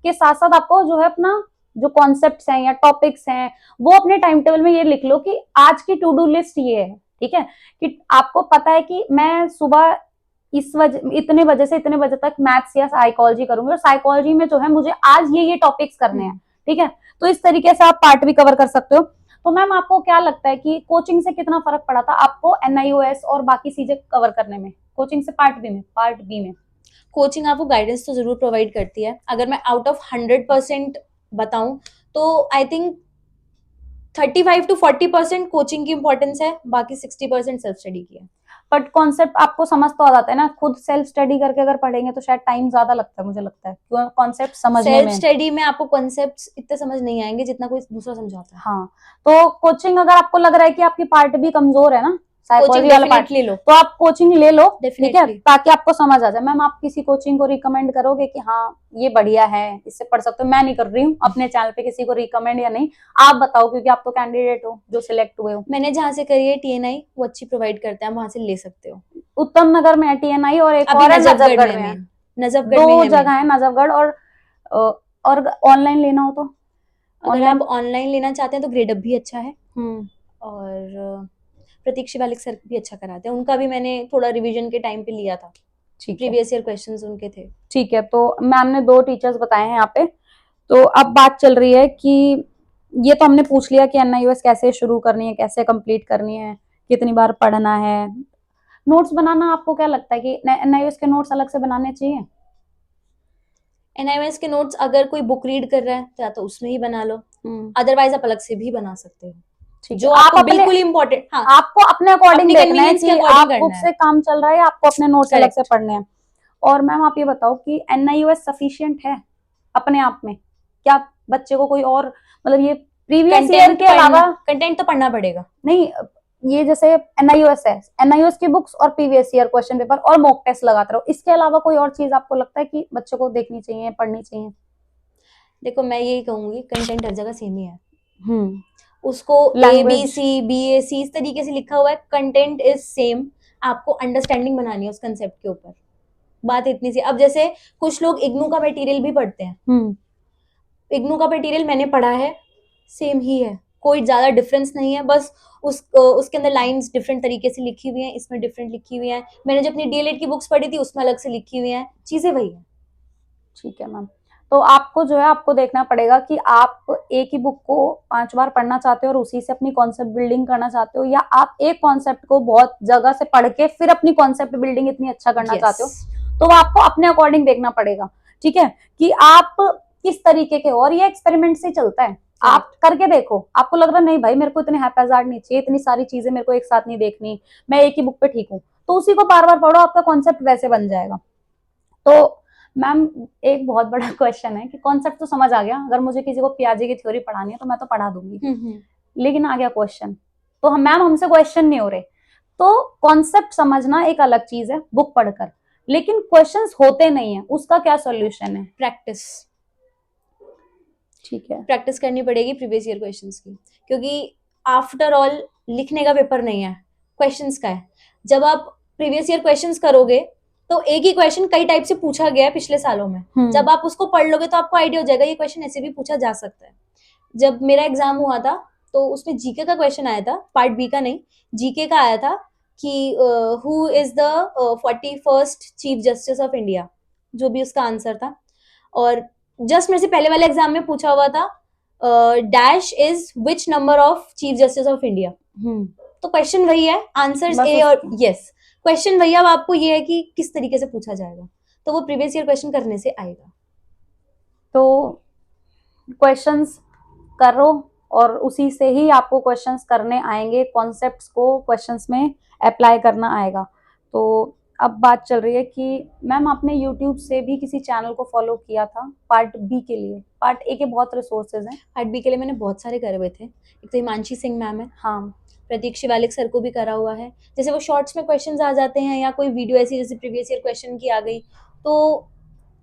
के साथ साथ आपको जो है अपना जो कॉन्सेप्ट्स हैं या टॉपिक्स हैं वो अपने टाइम टेबल में ये लिख लो कि आज की टू डू लिस्ट ये है। ठीक है, कि आपको पता है कि मैं सुबह इतने बजे से इतने बजे तक मैथ्स या साइकोलॉजी करूंगी, और साइकोलॉजी में जो है मुझे आज ये टॉपिक्स करने हैं। ठीक है, तो इस तरीके से आप पार्ट भी कवर कर सकते हो। तो मैम आपको क्या लगता है कि कोचिंग से कितना फर्क पड़ा था आपको एनआईओएस और बाकी चीजें कवर करने में, कोचिंग से पार्ट बी में? कोचिंग आपको गाइडेंस तो जरूर प्रोवाइड करती है। अगर मैं आउट ऑफ 100% बताऊं तो आई थिंक 35 to 40% कोचिंग की इंपॉर्टेंस है, बाकी 60% सेल्फ स्टडी की है। बट कॉन्सेप्ट आपको समझ तो आ जाता है ना, खुद सेल्फ स्टडी करके अगर पढ़ेंगे तो शायद टाइम ज्यादा लगता है, मुझे लगता है कॉन्सेप्ट समझने सेल्फ में। स्टडी में आपको कॉन्सेप्ट्स इतने समझ नहीं आएंगे जितना कोई दूसरा समझाता है। हाँ, तो कोचिंग अगर आपको लग रहा है कि आपकी पार्ट भी कमजोर है ना, साइकोलॉजी वाला पार्ट, ले लो, तो आप कोचिंग ले लो। ठीक है, डेफिनेटली। ताकि आपको समझ आ जाए। मैम आप किसी कोचिंग को रिकमेंड करोगे कि हाँ ये बढ़िया है, इससे पढ़ सकते हो? मैं नहीं कर रही हूँ अपने चैनल पे किसी को रिकमेंड, या नहीं आप बताओ, क्योंकि आप तो कैंडिडेट हो जो सिलेक्ट हुए हो। मैंने जहाँ से करी है TNI, वो अच्छी प्रोवाइड करते हैं, वहां से ले सकते हो। उत्तम नगर में है टीएनआई, और एक अभी और है नजफगढ़ नजफगढ़ में में है। है, नजफगढ़ में दो है जगह है, नजफगढ़ और ऑनलाइन लेना हो तो अगर आप ऑनलाइन लेना चाहते हैं तो ग्रेडअप भी अच्छा है, हम्म, और प्रतीक शिवालिक सर भी अच्छा कराते हैं, उनका भी मैंने थोड़ा रिवीजन के टाइम पे लिया था, ठीक है, प्रीवियस ईयर क्वेश्चंस उनके थे। ठीक है। तो मैम ने 2 टीचर्स बताए हैं यहाँ पे। तो अब बात चल रही है कि ये तो हमने पूछ लिया कि एनआईओएस कैसे शुरू करनी है, कैसे कंप्लीट करनी है, कितनी बार पढ़ना है। नोट्स बनाना आपको क्या लगता है कि एनआईओएस के नोट्स अलग से बनाने चाहिए? NIOS के नोट्स अगर कोई बुक रीड कर रहा है तो या तो उसमें ही बना लो, हम्म, अदरवाइज आप अलग से भी बना सकते हो, ठीक जो है। आप आपको अपने बिल्कुल इम्पोर्टेंट, हाँ आपको अपने अकॉर्डिंग अपनी देखना है कन्वीनियंस के कि अकॉर्डिंग आप करना बुक है। से काम चल रहा है या आपको अपने नोट्स अलग से करेक्ट। पढ़ने हैं। और मैम आप ये बताओ कि NIOS सफिशिएंट है अपने आप में, क्या बच्चे को कोई और, मतलब ये प्रीवियस ईयर कंटेंट के पढ़ना, अलावा कंटेंट तो पढ़ना पड़ेगा। नहीं, ये जैसे NIOS है, NIOS की बुक्स और प्रीवियस ईयर क्वेश्चन पेपर और मॉक टेस्ट लगाते रहो, इसके अलावा कोई और चीज आपको लगता है कि बच्चों को देखनी चाहिए, पढ़नी चाहिए? देखो मैं यही कहूंगी, कंटेंट हर जगह सेम ही है, हम्म, उसको लैंग्वेज। ABC इस तरीके से लिखा हुआ है, कंटेंट इज सेम, आपको अंडरस्टैंडिंग बनानी है उस कंसेप्ट के ऊपर, बात इतनी सी। अब जैसे कुछ लोग इग्नू का मटेरियल भी पढ़ते हैं, हम्म, इग्नू का मटेरियल मैंने पढ़ा है, सेम ही है, कोई ज्यादा डिफरेंस नहीं है, बस उसके अंदर लाइंस डिफरेंट तरीके से लिखी हुई हैं, इसमें डिफरेंट लिखी हुई हैं, मैंने जो अपनी DLED की बुक्स पढ़ी थी उसमें अलग से लिखी हुई हैं, चीजें वही है। ठीक है मैम। तो आपको जो है आपको देखना पड़ेगा कि आप एक ही बुक को 5 बार पढ़ना चाहते हो और उसी से अपनी कॉन्सेप्ट बिल्डिंग करना चाहते हो, या आप एक कॉन्सेप्ट को बहुत जगह से पढ़ के फिर अपनी कॉन्सेप्ट बिल्डिंग इतनी अच्छा करना यस। चाहते हो, तो वो आपको अपने अकॉर्डिंग देखना पड़ेगा। ठीक है, कि आप किस तरीके के हो, और ये एक्सपेरिमेंट से चलता है, आप करके देखो, आपको लग रहा नहीं भाई मेरे को इतने हैप्पीजार्ड नहीं चाहिए, इतनी सारी चीजें मेरे को एक साथ नहीं देखनी, मैं एक ही बुक पे ठीक हूँ, तो उसी को बार बार पढ़ो, आपका कॉन्सेप्ट वैसे बन जाएगा। तो मैम एक बहुत बड़ा क्वेश्चन है कि कॉन्सेप्ट तो समझ आ गया, अगर मुझे किसी को पियाजे की थ्योरी पढ़ानी है तो मैं तो पढ़ा दूंगी, लेकिन आ गया क्वेश्चन, तो हम मैम हमसे क्वेश्चन नहीं हो रहे, तो कॉन्सेप्ट समझना एक अलग चीज है बुक पढ़कर, लेकिन क्वेश्चंस होते नहीं है, उसका क्या सॉल्यूशन है? प्रैक्टिस, ठीक है। प्रैक्टिस करनी पड़ेगी प्रीवियस ईयर क्वेश्चंस की, क्योंकि आफ्टर ऑल लिखने का पेपर नहीं है, क्वेश्चंस का है। जब आप प्रीवियस ईयर क्वेश्चंस करोगे तो एक ही क्वेश्चन कई टाइप से पूछा गया है पिछले सालों में, जब आप उसको पढ़ लोगे तो आपको आइडिया हो जाएगा ये क्वेश्चन ऐसे भी पूछा जा सकता है। जब मेरा एग्जाम हुआ था तो उसमें जीके का क्वेश्चन आया था, पार्ट बी का नहीं, जीके का आया था कि who is the 41st chief justice of India, जो भी उसका आंसर था। और जस्ट मेरे से पहले वाले एग्जाम में पूछा हुआ था dash is which number of chief justice of India, तो क्वेश्चन वही है, आंसर्स बस ए और यस, क्वेश्चन वही। अब आपको ये है कि किस तरीके से पूछा जाएगा, तो वो प्रीवियस ईयर क्वेश्चन करने से आएगा। तो क्वेश्चंस करो और उसी से ही आपको क्वेश्चंस करने आएंगे, कॉन्सेप्ट्स को क्वेश्चंस में अप्लाई करना आएगा। तो अब बात चल रही है कि मैम आपने यूट्यूब से भी किसी चैनल को फॉलो किया था पार्ट बी के लिए? पार्ट ए के बहुत रिसोर्सेज हैं। पार्ट बी के लिए मैंने बहुत सारे करे हुए थे, एक तो हिमांशी सिंह मैम है, हाँ, प्रतीक शिवालिक सर को भी करा हुआ है, जैसे वो शॉर्ट्स में क्वेश्चंस आ जाते हैं या कोई वीडियो ऐसी जैसे प्रीवियस ईयर क्वेश्चन की आ गई, तो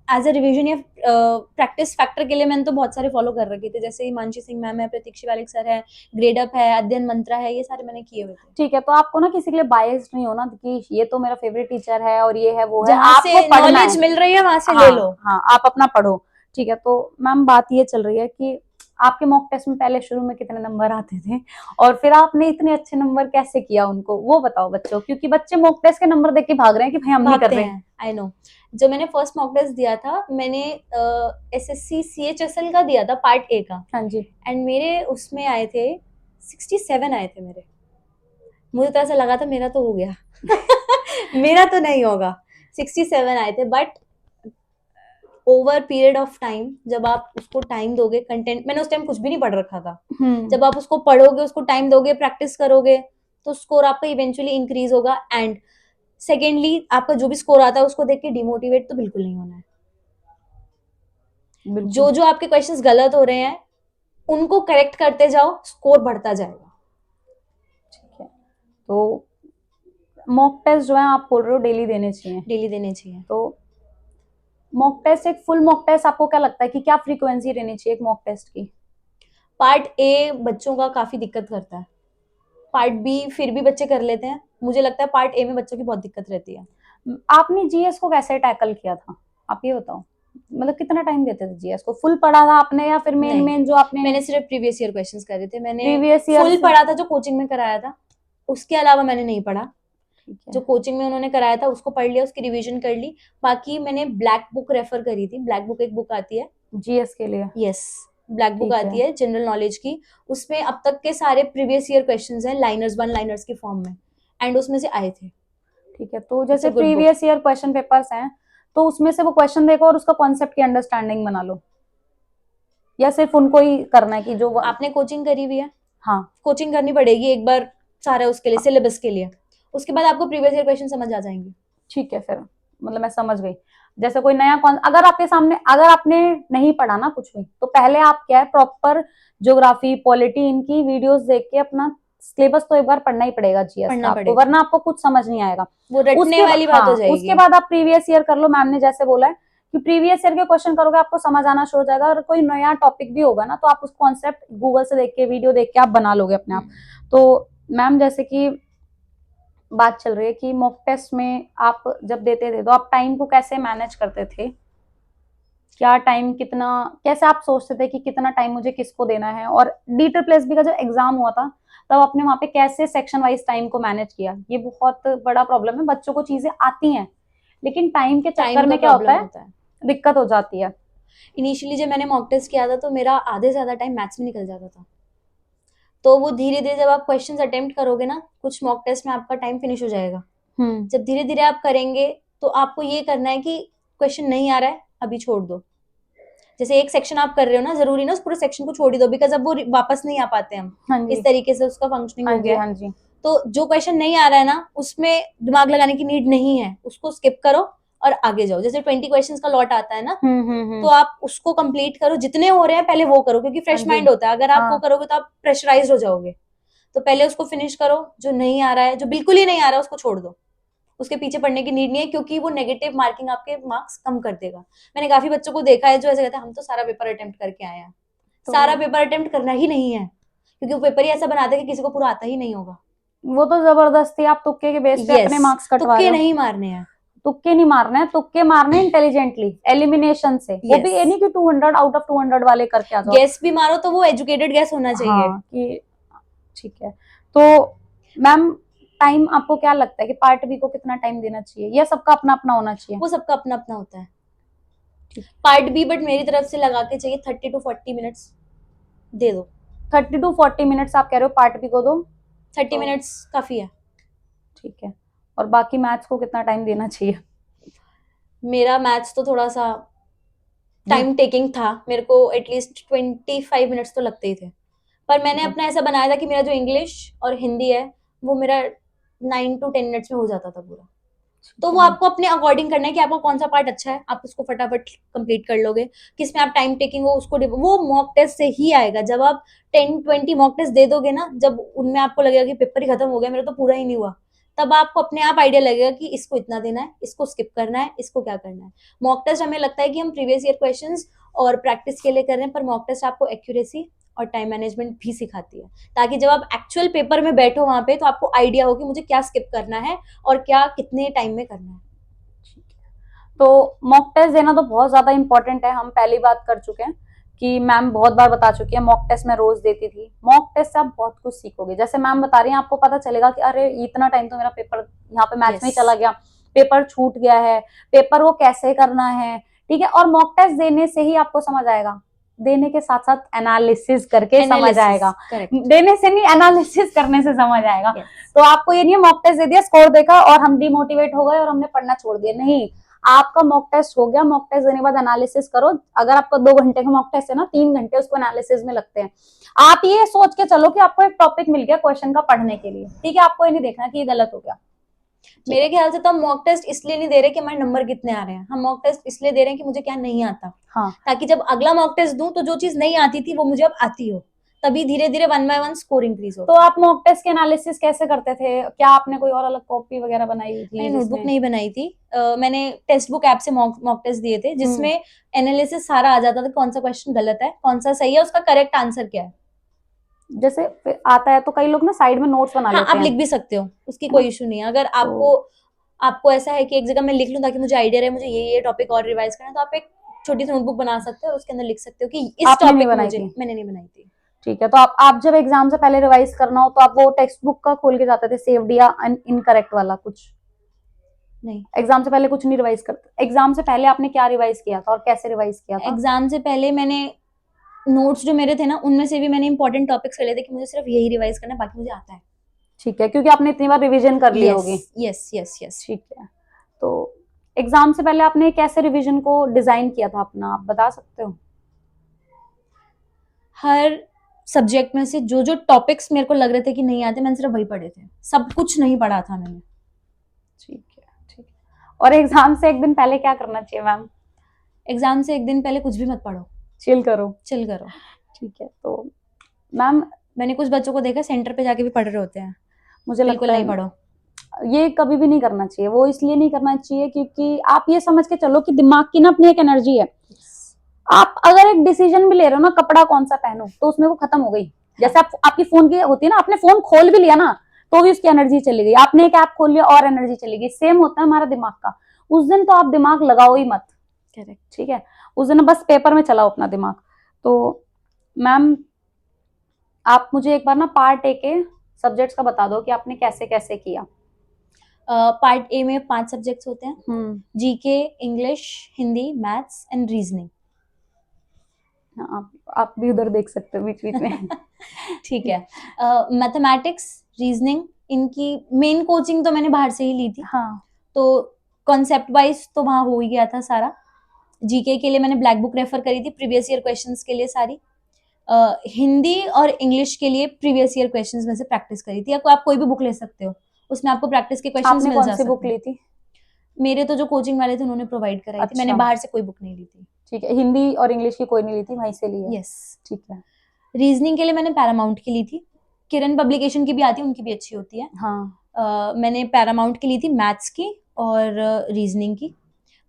एज अ रिविजन या प्रैक्टिस फैक्टर के लिए मैंने तो बहुत सारे फॉलो कर रखे थे, जैसे हिमांशी सिंह मैम है, प्रतीक शिवालिक सर है, ग्रेड अप है, अध्ययन मंत्रा है, ये सारे मैंने किए हुए थे। ठीक है। तो आपको ना किसी के लिए बायस्ड नहीं होना कि ये तो मेरा फेवरेट टीचर है और ये है वो है, जहां आपको से पढ़ना नॉलेज है। मिल रही है वहां से हाँ, ले लो। हाँ, आप अपना पढ़ो। ठीक है। तो मैम बात ये चल रही है कि आपके मॉक टेस्ट में पहले शुरू में कितने नंबर आते थे और फिर आपने इतने अच्छे नंबर कैसे किया उनको, वो बताओ बच्चों, क्योंकि बच्चे मॉक टेस्ट के नंबर देख के भाग रहे हैं कि भाई हम नहीं कर भागते रहे। हैं, आई नो। जो मैंने फर्स्ट मॉक टेस्ट दिया था, मैंने SSC CHSL का दिया था पार्ट ए का, हाँ जी। एंड मेरे उसमें आए थे 67 आए थे मेरे, मुझे तो ऐसा लगा था मेरा तो हो गया मेरा तो नहीं होगा, 67 आए थे, but over period of time जब आप उसको टाइम दोगे, कंटेंट मैंने उस टाइम कुछ भी नहीं पढ़ रखा था, जब आप उसको पढ़ोगे, उसको टाइम दोगे, प्रैक्टिस करोगे, तो स्कोर आपका इवेंचुअली इंक्रीज होगा। एंड सेकेंडली आपका जो भी स्कोर आता है उसको देख के डिमोटिवेट तो बिल्कुल नहीं होना है। जो जो आपके क्वेश्चंस गलत हो रहे हैं उनको करेक्ट करते जाओ, स्कोर बढ़ता जाएगा। ठीक है। तो मॉक टेस्ट जो है आप बोल रहे हो डेली देने चाहिए? डेली देने चाहिए। तो मॉक टेस्ट, एक फुल मॉक टेस्ट आपको क्या लगता है कि क्या फ्रीक्वेंसी रहनी चाहिए एक मॉक टेस्ट की? पार्ट ए बच्चों का काफी दिक्कत करता है, पार्ट बी फिर भी बच्चे कर लेते हैं, मुझे लगता है पार्ट ए में बच्चों की बहुत दिक्कत रहती है। आपने जीएस को कैसे टैकल किया था, आप ये बताओ, मतलब कितना टाइम देते थे जीएस को? फुल पढ़ा था आपने या फिर मेन मेन जो आपने? मैंने सिर्फ प्रीवियस ईयर क्वेश्चंस करे थे, मैंने प्रीवियस ईयर फुल पढ़ा था जो कोचिंग में कराया था, उसके अलावा मैंने नहीं पढ़ा। ठीक है। जो कोचिंग में उन्होंने कराया था उसको पढ़ लिया, उसकी रिवीजन कर ली, बाकी मैंने ब्लैक बुक रेफर करी थी, ब्लैक बुक एक बुक आती है जीएस के लिए? यस, ब्लैक बुक ठीक आती है। है जनरल नॉलेज की, उसमें अब तक के सारे प्रीवियस ईयर क्वेश्चंस हैं लाइनर्स, वन लाइनर्स के फॉर्म में, एंड उसमें से आए थे। ठीक है। तो जैसे good book. Previous year question papers हैं, तो उसमें से वो क्वेश्चन देखो और उसका कॉन्सेप्ट की अंडरस्टैंडिंग बना लो, या सिर्फ उनको ही करना है कि जो आपने कोचिंग करी हुई है? हाँ कोचिंग करनी पड़ेगी एक बार सारा उसके लिए, सिलेबस के लिए। उसके बाद आपको प्रीवियस ईयर क्वेश्चन समझ आ जाएंगे। ठीक है फिर, मतलब मैं समझ गई। जैसे कोई नया अगर आपके सामने, अगर आपने नहीं पढ़ा ना कुछ भी, तो पहले आप क्या है, प्रॉपर ज्योग्राफी पॉलिटी इनकी वीडियोस देख के अपना सिलेबस तो एक बार पढ़ना ही पड़ेगा जीएस का पढ़ना आपको, पड़ेगा। वरना आपको कुछ समझ नहीं आएगा। वो रटने वाली बात हो जाएगी। उसके बाद आप प्रीवियस ईयर कर लो, मैम ने जैसे बोला है कि प्रीवियस ईयर के क्वेश्चन करोगे आपको समझ आना शुरू हो जाएगा। और कोई नया टॉपिक भी होगा ना, तो आप उस कॉन्सेप्ट गूगल से देख के, वीडियो देख के आप बना लोगे अपने आप। तो मैम जैसे कि बात चल रही है कि मॉक टेस्ट में आप जब देते थे तो आप टाइम को कैसे मैनेज करते थे? क्या टाइम, कितना, कैसे आप सोचते थे कि कितना टाइम मुझे किसको देना है? और DSSB का जब एग्जाम हुआ था तब आपने वहां पे कैसे सेक्शन वाइज टाइम को मैनेज किया? ये बहुत बड़ा प्रॉब्लम है, बच्चों को चीजें आती हैं लेकिन टाइम के चक्कर में क्या होता है, दिक्कत हो जाती है। इनिशियली जब मैंने मॉक टेस्ट किया था तो मेरा आधे से ज्यादा टाइम मैथ्स में निकल जाता था। तो वो धीरे धीरे जब आप क्वेश्चंस अटेम्प्ट करोगे ना, कुछ मॉक टेस्ट में आपका टाइम फिनिश हो जाएगा। जब धीरे धीरे आप करेंगे तो आपको ये करना है कि क्वेश्चन नहीं आ रहा है अभी छोड़ दो। जैसे एक सेक्शन आप कर रहे हो ना, जरूरी ना उस पूरे सेक्शन को छोड़ ही दो, बिकॉज अब वो वापस नहीं आ पाते हम। हाँ जी, इस तरीके से उसका फंक्शनिंग हाँ हो जी, गया। हाँ जी। तो जो क्वेश्चन नहीं आ रहा है ना, उसमें दिमाग लगाने की नीड नहीं है, उसको स्किप करो और आगे जाओ। जैसे 20 क्वेश्चंस का लॉट आता है ना, तो आप उसको कंप्लीट करो, जितने हो रहे हैं पहले वो करो, क्योंकि फ्रेश हाँ जी। माइंड होता है। अगर आप वो हाँ। करोगे तो आप प्रेशराइज हो जाओगे। तो पहले उसको फिनिश करो, जो नहीं आ रहा है, जो बिल्कुल ही नहीं आ रहा है उसको छोड़ दो। उसके पीछे पढ़ने की नीड नहीं है, क्योंकि वो नेगेटिव मार्किंग आपके मार्क्स कम कर देगा। मैंने काफी बच्चों को देखा है जो ऐसे कहते हैं हम तो सारा पेपर अटेम्प्ट करके आए हैं। सारा पेपर अटेम्प्ट करना ही नहीं है, क्योंकि वो पेपर ही ऐसा बनाते हैं कि किसी को पूरा आता ही नहीं होगा। वो तो जबरदस्ती आप तुक्के के बेस पे अपने मार्क्स कटवा रहे हो। तुक्के नहीं मारने हैं, तुक्के नहीं मारने हैं, तुक्के मारने इंटेलिजेंटली, एलिमिनेशन से। वो भी ये नहीं कि 200 आउट ऑफ 200 वाले करके आ जाओ। गैस भी मारो तो वो एजुकेटेड गैस होना चाहिए। हाँ, कि ठीक है। तो मैम टाइम आपको क्या लगता है कि पार्ट बी को कितना टाइम देना चाहिए, या सबका अपना अपना होना चाहिए? वो सबका अपना अपना होता है पार्ट बी, बट मेरी तरफ से लगा के चाहिए 30 to 40 मिनट्स दे दो। 30 to 40 मिनट्स आप कह रहे हो पार्ट बी को दो? 30 मिनट्स काफी है। ठीक है। और बाकी मैथ्स को कितना टाइम देना चाहिए? मेरा मैथ्स तो थोड़ा सा टाइम टेकिंग था, मेरे को एटलीस्ट 25 मिनट्स तो लगते ही थे। पर मैंने अपना ऐसा बनाया था कि मेरा जो इंग्लिश और हिंदी है वो मेरा 9 to 10 मिनट्स में हो जाता था पूरा। तो वो आपको अपने अकॉर्डिंग करना है कि आपका कौन सा पार्ट अच्छा है, आप उसको फटाफट कंप्लीट कर लोगे। किसमें आप टाइम टेकिंग हो उसको, वो मॉक टेस्ट से ही आएगा। जब आप 10-20 मॉक टेस्ट दे दोगे ना, जब उनमें आपको लगेगा कि पेपर ही खत्म हो गया, मेरा तो पूरा ही नहीं हुआ, तब आपको अपने आप आइडिया लगेगा कि इसको इतना देना है, इसको स्किप करना है, इसको क्या करना है। मॉक टेस्ट हमें लगता है कि हम प्रीवियस ईयर क्वेश्चंस और प्रैक्टिस के लिए कर रहे हैं, पर मॉक टेस्ट आपको एक्यूरेसी और टाइम मैनेजमेंट भी सिखाती है, ताकि जब आप एक्चुअल पेपर में बैठो वहां पे तो आपको आइडिया हो कि मुझे क्या स्किप करना है और क्या कितने टाइम में करना है। तो मॉक टेस्ट देना तो बहुत ज्यादा इंपॉर्टेंट है। हम पहली बात कर चुके हैं कि मैम बहुत बार बता चुकी है, मॉक टेस्ट में रोज देती थी। मॉक टेस्ट से आप बहुत कुछ सीखोगे। जैसे मैम बता रही हैं, आपको पता चलेगा कि अरे इतना टाइम तो मेरा पेपर यहाँ पे मैथ्स में चला गया, पेपर छूट गया है, पेपर को कैसे करना है। ठीक है। और मॉक टेस्ट देने से ही आपको समझ आएगा, देने के साथ साथ एनालिसिस करके समझ आएगा। देने से नहीं, एनालिसिस करने से समझ आएगा। तो आपको ये नहीं है मॉक टेस्ट दे दिया, स्कोर देखा और हम डिमोटिवेट हो गए और हमने पढ़ना छोड़ दिया। नहीं, आपका मॉक टेस्ट हो गया, मॉक टेस्ट देने के बाद एनालिसिस करो। अगर आपका 2 घंटे का मॉक टेस्ट है ना, 3 घंटे उसको एनालिसिस में लगते हैं। आप ये सोच के चलो कि आपको एक टॉपिक मिल गया क्वेश्चन का पढ़ने के लिए, ठीक है। आपको ये नहीं देखना कि ये गलत हो गया। मेरे ख्याल से तो हम मॉक टेस्ट इसलिए नहीं दे रहे कि हमारे नंबर कितने आ रहे हैं, हम मॉक टेस्ट इसलिए दे रहे हैं कि मुझे क्या नहीं आता। हाँ। ताकि जब अगला मॉक टेस्ट दूं तो जो चीज नहीं आती थी वो मुझे अब आती हो, तभी धीरे धीरे 1 by 1 स्कोर इंक्रीज हो। तो आप मॉक टेस्ट के एनालिसिस कैसे करते थे? क्या आपने कोई और अलग कॉपी वगैरह बनाई हुई थी? मैंने नोटबुक नहीं बनाई थी, मैंने टेक्स्ट बुक ऐप से मॉक टेस्ट दिए थे, जिसमें एनालिसिस सारा आ जाता था, कौन सा क्वेश्चन गलत है, कौन सा सही है, उसका करेक्ट आंसर क्या है। जैसे आता है तो कई लोग ना साइड में नोट्स बना लेते हैं। आप लिख भी सकते हो, उसकी कोई इशू नहीं है। अगर आपको ऐसा है कि एक जगह मैं लिख लूं ताकि मुझे आइडिया रहे, मुझे ये टॉपिक और रिवाइज करना है, तो आप एक छोटी सी नोटबुक बना सकते हो और उसके अंदर लिख सकते हो कि इस टॉपिक में मुझे, मैंने नहीं बनाई थी। ठीक है। तो आप जब एग्जाम से पहले रिवाइज करना हो तो आप वो टेक्स्ट बुक का खोल के जाते थे, सेव्ड या इनकरेक्ट वाला? कुछ नहीं, एग्जाम से पहले कुछ नहीं रिवाइज करते? एग्जाम से पहले आपने क्या रिवाइज किया था और कैसे रिवाइज किया था? एग्जाम से पहले मैंने नोट्स जो मेरे थे ना, उनमें से भी मैंने इंपॉर्टेंट टॉपिक्स ले लेते कि मुझे सिर्फ यही रिवाइज करना है, बाकी मुझे आता है। ठीक है, क्योंकि आपने इतनी बार रिवीजन कर ली होगी। यस। ठीक है। तो एग्जाम से पहले आपने कैसे रिवीजन को डिजाइन किया था अपना, आप बता सकते हो? हर सब्जेक्ट में से जो जो टॉपिक्स मेरे को लग रहे थे कि नहीं आते, मैंने सिर्फ वही पढ़े थे, सब कुछ नहीं पढ़ा था मैंने। ठीक है, ठीक है। और एग्जाम से एक दिन पहले क्या करना चाहिए मैम? एग्जाम से एक दिन पहले कुछ भी मत पढ़ो, चिल करो। चिल करो। ठीक है। तो मैम मैंने कुछ बच्चों को देखा सेंटर पे जाके भी पढ़ रहे होते हैं। मुझे बिल्कुल लगता नहीं है पढ़ो। ये कभी भी नहीं करना चाहिए। वो इसलिए नहीं करना चाहिए क्योंकि आप ये समझ के चलो कि दिमाग की ना अपनी एक एनर्जी है। आप अगर एक डिसीजन भी ले रहे हो ना, कपड़ा कौन सा पहनो, तो उसमें वो खत्म हो गई। जैसे आपकी फोन की होती है ना, आपने फोन खोल भी लिया ना तो भी उसकी एनर्जी चली गई, आपने एक ऐप खोल लिया और एनर्जी चली गई। सेम होता है हमारा दिमाग का। उस दिन तो आप दिमाग लगाओ ही मत। करेक्ट। ठीक है, उस दिन बस पेपर में चलाओ अपना दिमाग। तो मैम आप मुझे एक बार ना पार्ट ए के सब्जेक्ट्स का बता दो कि आपने कैसे कैसे किया। पार्ट ए में 5 सब्जेक्ट्स होते हैं, GK, English, Hindi, maths and reasoning. आप भी उधर देख सकते हो बीच बीच में। ठीक है। मैथमेटिक्स, रीजनिंग, इनकी मेन कोचिंग तो मैंने बाहर से ही ली थी। हाँ। तो कॉन्सेप्ट वाइज तो वहाँ हो ही गया था सारा। जीके के लिए मैंने ब्लैक बुक रेफर करी थी, प्रीवियस ईयर क्वेश्चंस के लिए सारी। हिंदी और इंग्लिश के लिए प्रीवियस ईयर क्वेश्चंस में से प्रैक्टिस करी थी। आप कोई भी बुक ले सकते हो, उसमें आपको प्रैक्टिस के क्वेश्चंस आपने मिल कौन जा सी सकते बुक हैं। ली थी? मेरे तो जो कोचिंग वाले थे उन्होंने प्रोवाइड कराई थी, मैंने अच्छा। बाहर से कोई बुक नहीं ली थी। ठीक है, हिंदी और इंग्लिश की कोई नहीं ली थी, वहीं से ली है? यस। ठीक है। रीजनिंग के लिए मैंने पैरामाउंट की ली थी, किरण पब्लिकेशन की भी आती है, उनकी भी अच्छी होती है। हाँ। मैंने पैरामाउंट की ली थी, मैथ्स की और रीजनिंग की।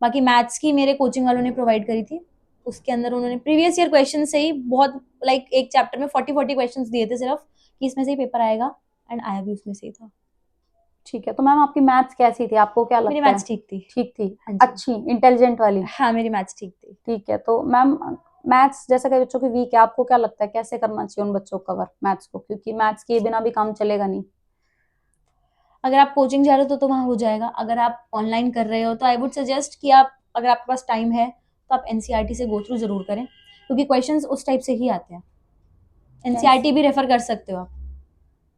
बाकी मैथ्स की मेरे कोचिंग वालों ने प्रोवाइड करी थी। उसके अंदर उन्होंने प्रीवियस ईयर क्वेश्चन से ही बहुत लाइक एक चैप्टर में 40 क्वेश्चंस दिए थे सिर्फ, कि इसमें से ही पेपर आएगा, एंड आया भी उसमें से ही था। ठीक है। तो मैम आपकी मैथ्स कैसी थी, आपको क्या लगता है? मेरी मैथ्स ठीक थी। ठीक थी? हाँ जी। अच्छी इंटेलिजेंट वाली? हाँ, मेरी मैथ्स ठीक थी। ठीक है। तो मैम मैथ्स जैसे कई बच्चों की वीक है, आपको क्या लगता है कैसे करना चाहिए उन बच्चों को कवर मैथ्स को, क्योंकि मैथ्स के बिना भी काम चलेगा नहीं। अगर आप कोचिंग जा रहे हो तो वहाँ हो जाएगा। अगर आप ऑनलाइन कर रहे हो तो आई वुड सजेस्ट कि आप, अगर आपके पास टाइम है तो आप एनसीईआरटी से गो थ्रू जरूर करें, क्योंकि क्वेश्चंस उस टाइप से ही आते हैं। एनसीईआरटी भी रेफर कर सकते हो आप।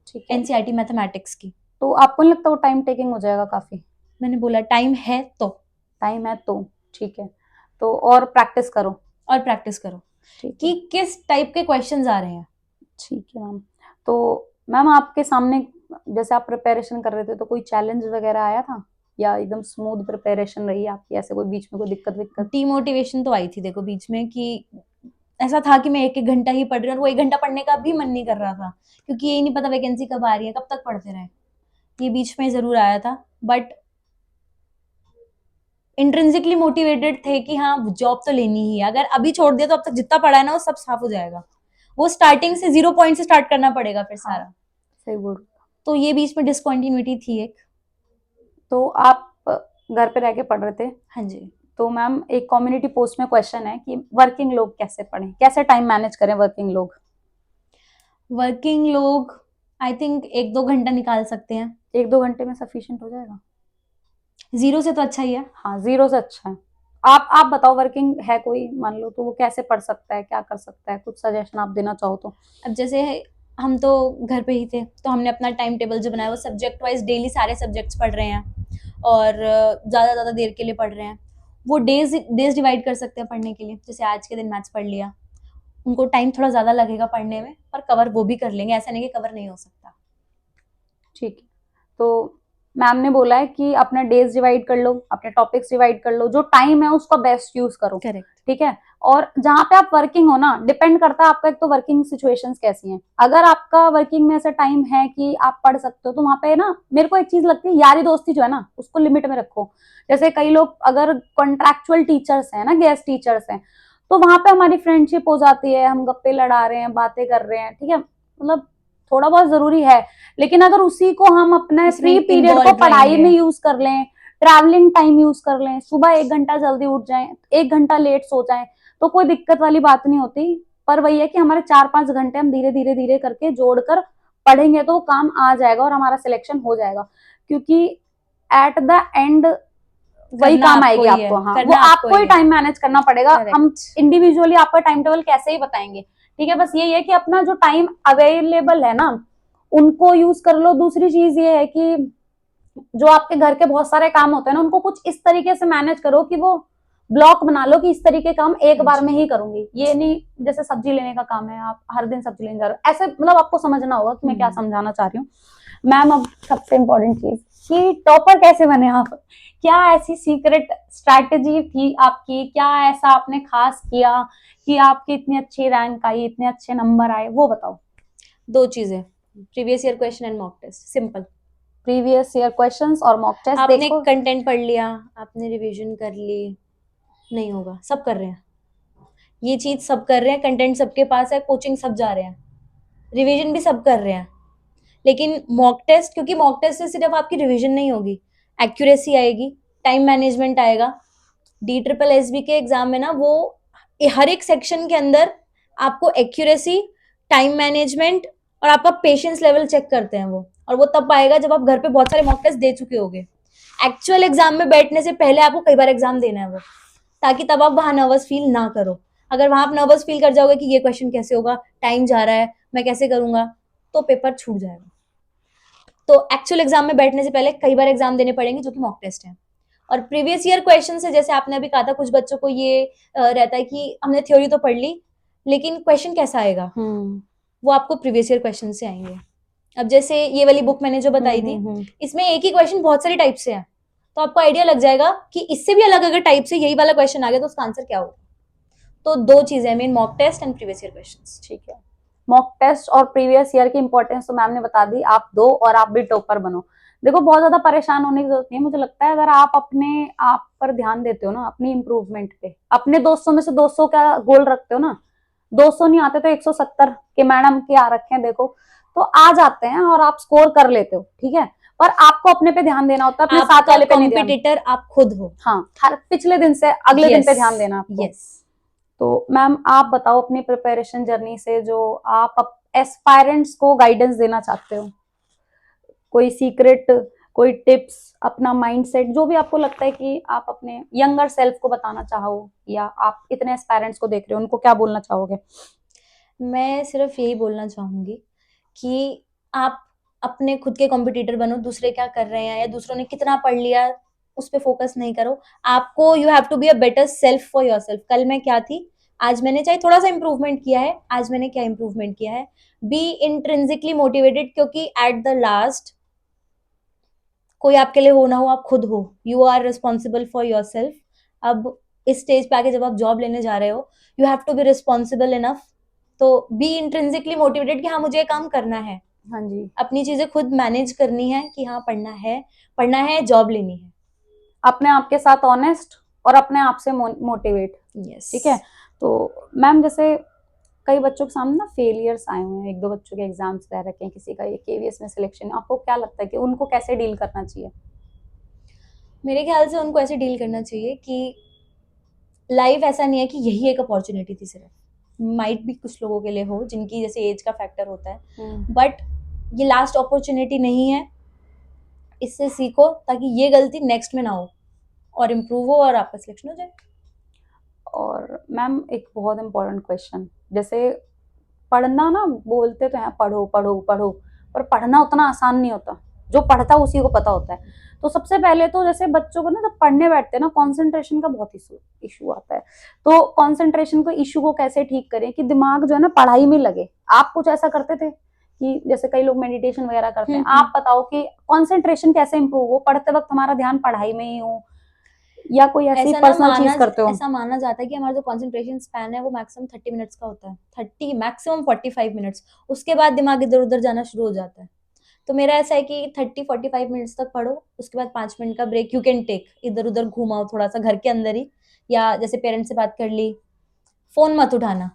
ठीक है। एनसीईआरटी मैथमेटिक्स की। तो आपको नहीं लगता वो टाइम टेकिंग हो जाएगा काफी? मैंने बोला टाइम है तो। टाइम है तो ठीक है। तो और प्रैक्टिस करो। और प्रैक्टिस करो कि किस टाइप के क्वेश्चंस आ रहे हैं। ठीक है मैम। तो मैम आपके सामने जैसे आप प्रिपरेशन कर रहे थे तो कोई चैलेंज वगैरह आया था या एकदम स्मूथ प्रिपरेशन रही आपकी, ऐसे कोई बीच में कोई दिक्कत? डीमोटिवेशन तो आई थी देखो बीच में, कि ऐसा था कि मैं एक एक घंटा ही पढ़ रही हूँ और वो 1 घंटा पढ़ने का भी मन नहीं कर रहा था, क्योंकि ये नहीं पता वैकेंसी कब आ रही है, कब तक पढ़ते रहे। ये बीच में जरूर आया था, बट इंट्रिंसिकली मोटिवेटेड थे कि हाँ जॉब तो लेनी ही है। अगर अभी छोड़ दिया तो अब तक जितना पढ़ा है ना वो सब साफ हो जाएगा। वो स्टार्टिंग से 0 पॉइंट से स्टार्ट करना पड़ेगा फिर सारा। हाँ, सही बोल। तो ये बीच में डिसकंटिन्यूटी थी एक। तो आप घर पे रह के पढ़ रहे थे? हाँ जी। तो मैम एक कम्युनिटी पोस्ट में क्वेश्चन है कि वर्किंग लोग कैसे पढ़ें, कैसे टाइम मैनेज करें वर्किंग लोग? वर्किंग लोग आई थिंक 1-2 घंटा निकाल सकते हैं। 1-2 घंटे में सफिशिएंट हो जाएगा? 0 से तो अच्छा ही है। हाँ, 0 से अच्छा है। आप बताओ, वर्किंग है कोई मान लो, तो वो कैसे पढ़ सकता है, क्या कर सकता है, कुछ सजेशन आप देना चाहो तो? अब जैसे हम तो घर पे ही थे तो हमने अपना टाइम टेबल जो बनाया वो सब्जेक्ट वाइज डेली सारे सब्जेक्ट्स पढ़ रहे हैं और ज़्यादा देर के लिए पढ़ रहे हैं। वो डेज डिवाइड कर सकते हैं पढ़ने के लिए। जैसे आज के दिन मैथ्स पढ़ लिया, उनको टाइम थोड़ा ज़्यादा लगेगा पढ़ने में, पर कवर वो भी कर लेंगे, ऐसा नहीं कि कवर नहीं हो सकता। ठीक है। तो मैम ने बोला है कि अपने डेज डिवाइड कर लो, अपने टॉपिक्स डिवाइड कर लो, जो टाइम है उसका बेस्ट यूज करो। करेक्ट। ठीक है। और जहाँ पे आप वर्किंग हो ना, डिपेंड करता है आपका एक तो वर्किंग सिचुएशंस कैसी हैं। अगर आपका वर्किंग में ऐसा टाइम है कि आप पढ़ सकते हो तो वहाँ पे ना मेरे को एक चीज लगती है, यारी दोस्ती जो है ना उसको लिमिट में रखो। जैसे कई लोग अगर कॉन्ट्रैक्चुअल टीचर्स हैं ना, गेस्ट टीचर्स हैं, तो वहां पे हमारी फ्रेंडशिप हो जाती है, हम गप्पे लड़ा रहे हैं, बातें कर रहे हैं, ठीक है, मतलब थोड़ा बहुत जरूरी है। लेकिन अगर उसी को हम अपने फ्री पीरियड को पढ़ाई में यूज कर लें, ट्रैवलिंग टाइम यूज कर लें, सुबह 1 घंटा जल्दी उठ जाएं, 1 घंटा लेट सो जाएं, तो कोई दिक्कत वाली बात नहीं होती। पर वही है कि हमारे 4-5 घंटे हम धीरे धीरे धीरे करके जोड़कर पढ़ेंगे तो काम आ जाएगा और हमारा सिलेक्शन हो जाएगा, क्योंकि एट द एंड वही काम आएगी आपको। हाँ, वो आपको ही टाइम मैनेज करना पड़ेगा। हम इंडिविजुअली आपका टाइम टेबल कैसे ही बताएंगे। ठीक है, बस यही है कि अपना जो टाइम अवेलेबल है ना उनको यूज कर लो। दूसरी चीज ये है कि जो आपके घर के बहुत सारे काम होते हैं ना, उनको कुछ इस तरीके से मैनेज करो कि वो ब्लॉक बना लो कि इस तरीके काम एक बार में ही करूंगी। ये नहीं जैसे सब्जी लेने का काम है, आप हर दिन सब्जी लेने जा रहे हो, ऐसे मतलब आपको समझना होगा कि मैं क्या समझाना चाह रही हूँ। मैम अब सबसे इम्पोर्टेंट चीज कि टॉपर कैसे बने आप, क्या ऐसी सीक्रेट स्ट्रैटेजी थी आपकी, क्या ऐसा आपने खास किया कि आपकी इतनी अच्छी रैंक आई, इतने अच्छे नंबर आए, वो बताओ। 2 चीजें, previous year question and mock test, simple. Previous year questions और मॉक टेस्ट। आपने देखो कंटेंट पढ़ लिया, आपने रिवीजन कर ली, नहीं होगा। सब कर रहे हैं, ये चीज सब कर रहे हैं, कंटेंट सबके पास है, कोचिंग सब जा रहे हैं, रिवीजन भी सब कर रहे हैं, लेकिन मॉक टेस्ट, क्योंकि मॉक टेस्ट से सिर्फ आपकी रिवीजन नहीं होगी, एक्यूरेसी आएगी, टाइम मैनेजमेंट आएगा। DSSB के एग्जाम में ना वो हर एक सेक्शन के अंदर आपको एक्यूरेसी, टाइम मैनेजमेंट और आपका पेशेंस लेवल चेक करते हैं वो, और वो तब आएगा जब आप घर पे बहुत सारे मॉक टेस्ट दे चुके होगे। एक्चुअल एग्जाम में बैठने से पहले आपको कई बार एग्जाम देना है वो, ताकि तब आप वहां नर्वस फील ना करो। अगर वहां आप नर्वस फील कर जाओगे कि ये क्वेश्चन कैसे होगा, टाइम जा रहा है, मैं कैसे करूंगा, तो पेपर छूट जाएगा। तो एक्चुअल एग्जाम में बैठने से पहले कई बार एग्जाम देने पड़ेंगे, जो कि मॉक टेस्ट है। और प्रीवियस ईयर क्वेश्चन से, जैसे आपने अभी कहा था, कुछ बच्चों को ये रहता है कि हमने थ्योरी तो पढ़ ली, लेकिन क्वेश्चन कैसा आएगा, वो आपको प्रीवियस ईयर क्वेश्चन से आएंगे। अब जैसे ये वाली बुक मैंने जो बताई थी, इसमें एक ही क्वेश्चन बहुत सारे टाइप से है, तो आपको आइडिया लग जाएगा कि इससे भी अलग अगर टाइप से यही वाला क्वेश्चन आ गया तो उसका आंसर क्या होगा। तो 2 चीजें, main mock test and previous year questions. ठीक है, मॉक टेस्ट और प्रीवियस ईयर की इंपॉर्टेंस तो मैम ने बता दी, आप दो और आप भी टॉपर बनो। देखो बहुत ज्यादा परेशान होने की जरूरत नहीं है, मुझे लगता है अगर आप अपने आप पर ध्यान देते हो ना, अपनी इंप्रूवमेंट पे, अपने दोस्तों में से 200 का गोल रखते हो ना, 200 नहीं आते तो 170 के मैडम के आ रखे हैं देखो, तो आ जाते हैं और आप स्कोर कर लेते हो, ठीक है। पर आपको अपने पे ध्यान देना होता है, अपने साथ वाले पे नहीं ध्यान। कॉम्पिटिटर आप खुद हो। हाँ, हर पिछले दिन से अगले दिन पे ध्यान देना आपको। यस। तो मैम आप बताओ अपनी प्रिपरेशन जर्नी से जो आप एस्पायरेंट्स को गाइडेंस देना चाहते हो, कोई सीक्रेट, कोई टिप्स, अपना माइंडसेट, जो भी आपको लगता है कि आप अपने यंगर सेल्फ को बताना चाहो, या आप इतने एस्पायरेंट्स को देख रहे हो, उनको क्या बोलना चाहोगे। मैं सिर्फ यही बोलना चाहूंगी कि आप अपने खुद के कॉम्पिटिटर बनो, दूसरे क्या कर रहे हैं या दूसरों ने कितना पढ़ लिया उस पर फोकस नहीं करो। आपको you have to be a better self for yourself. कल मैं क्या थी, आज मैंने चाहे थोड़ा सा इंप्रूवमेंट किया है, आज मैंने क्या इंप्रूवमेंट किया है। बी इंट्रिंसिकली मोटिवेटेड, क्योंकि एट द लास्ट कोई आपके लिए हो ना हो, आप खुद हो, you are responsible for yourself. अब इस स्टेज पे आके जब आप जॉब लेने जा रहे हो, you have to be responsible enough. तो बी इंट्रिंसिकली मोटिवेटेड कि हाँ मुझे ये काम करना है, हाँ जी, अपनी चीजें खुद मैनेज करनी है कि हाँ पढ़ना है, जॉब लेनी है। अपने आप के साथ ऑनेस्ट और अपने आप से मोटिवेट। यस। ठीक है। तो मैम जैसे कई बच्चों के सामने ना फेलियर्स आए हुए हैं, 1-2 बच्चों के एग्जाम्स रह रखे हैं, किसी का ये केवीएस में सिलेक्शन, आपको क्या लगता है कि उनको कैसे डील करना चाहिए। मेरे ख्याल से उनको ऐसे डील करना चाहिए कि लाइफ ऐसा नहीं है कि यही एक अपॉर्चुनिटी थी सिर्फ, माइट भी कुछ लोगों के लिए हो जिनकी जैसे एज का फैक्टर होता है, बट ये लास्ट अपॉर्चुनिटी नहीं है। इससे सीखो ताकि ये गलती नेक्स्ट में ना हो और इम्प्रूव हो और आपका सिलेक्शन हो जाए। और मैम एक बहुत इंपॉर्टेंट क्वेश्चन, जैसे पढ़ना ना, बोलते तो हैं पढ़ो पढ़ो पढ़ो, पर पढ़ना उतना आसान नहीं होता, जो पढ़ता है उसी को पता होता है। तो सबसे पहले तो जैसे बच्चों को ना जब पढ़ने बैठते हैं ना, कंसंट्रेशन का बहुत इशू आता है। तो कंसंट्रेशन को इशू को कैसे ठीक करें कि दिमाग जो है ना पढ़ाई में लगे। आप कुछ ऐसा करते थे कि जैसे कई लोग मेडिटेशन वगैरह करते हैं, आप बताओ कि कंसंट्रेशन कैसे इंप्रूव हो, पढ़ते वक्त हमारा ध्यान पढ़ाई में ही हो, या कोई ऐसी पर्सनल चीज करते हो। ऐसा माना जाता है कि हमारा जो कंसंट्रेशन स्पैन है वो मैक्सिमम 30 मिनट्स का होता है, 30 मैक्सिमम 45 मिनट्स, उसके बाद दिमाग इधर उधर जाना शुरू हो जाता है। तो मेरा ऐसा है कि 30-45 मिनट्स तक पढ़ो, उसके बाद 5 मिनट का ब्रेक यू कैन टेक, इधर उधर घुमाओ थोड़ा सा घर के अंदर ही, या जैसे पेरेंट्स से बात कर ली। फोन मत उठाना,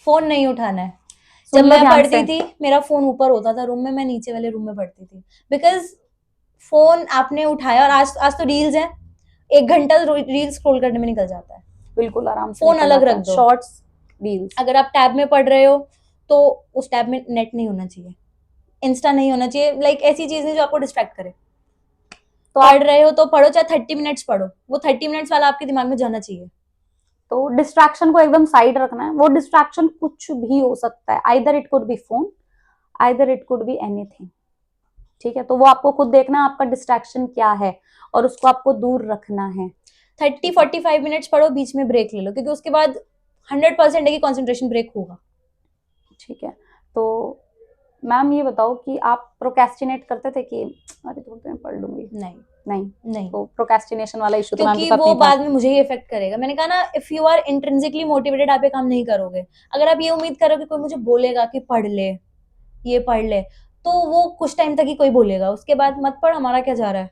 फोन नहीं उठाना है। जब मैं पढ़ती थी मेरा फोन ऊपर होता था रूम में, मैं नीचे वाले रूम में पढ़ती थी, बिकॉज फोन आपने उठाया और आज तो रील्स है, 1 घंटा रील स्क्रॉल करने में निकल जाता है। बिल्कुल आराम से फोन अलग रख दो, शॉर्ट्स रील्स। अगर आप टैब में पढ़ रहे हो तो उस टैब में नेट नहीं होना चाहिए, इंस्टा नहीं होना चाहिए, लाइक ऐसी चीज नहीं जो आपको डिस्ट्रैक्ट करे। तो पढ़ रहे हो तो पढ़ो, चाहे 30 मिनट्स पढ़ो, वो 30 मिनट्स वाला आपके दिमाग में जाना चाहिए। तो डिस्ट्रैक्शन को एकदम साइड रखना है। वो डिस्ट्रैक्शन कुछ भी हो सकता है, either it could be phone, either it could be anything. ठीक है, तो वो आपको खुद देखना है आपका डिस्ट्रैक्शन क्या है और उसको आपको दूर रखना है। 30-45 मिनट्स पढ़ो, बीच में ब्रेक ले लो, क्योंकि उसके बाद 100% है कि कंसंट्रेशन ब्रेक होगा। ठीक है, तो मैम ये बताओ कि आप प्रोक्रेस्टिनेट करते थे कि अरे थोड़ी देर में पढ़ लूंगी? नहीं नहीं, नहीं, तो प्रोक्रेस्टिनेशन वाला इशू तो मैम के क्योंकि साथ वो नहीं था। बाद में मुझे ही इफेक्ट करेगा। मैंने कहा ना, if you are intrinsically motivated, आप ये काम नहीं करोगे। अगर आप ये उम्मीद करोगे कोई मुझे बोलेगा कि पढ़ ले, ये पढ़ ले, तो वो कुछ टाइम तक ही कोई बोलेगा, उसके बाद मत पढ़, हमारा क्या जा रहा है।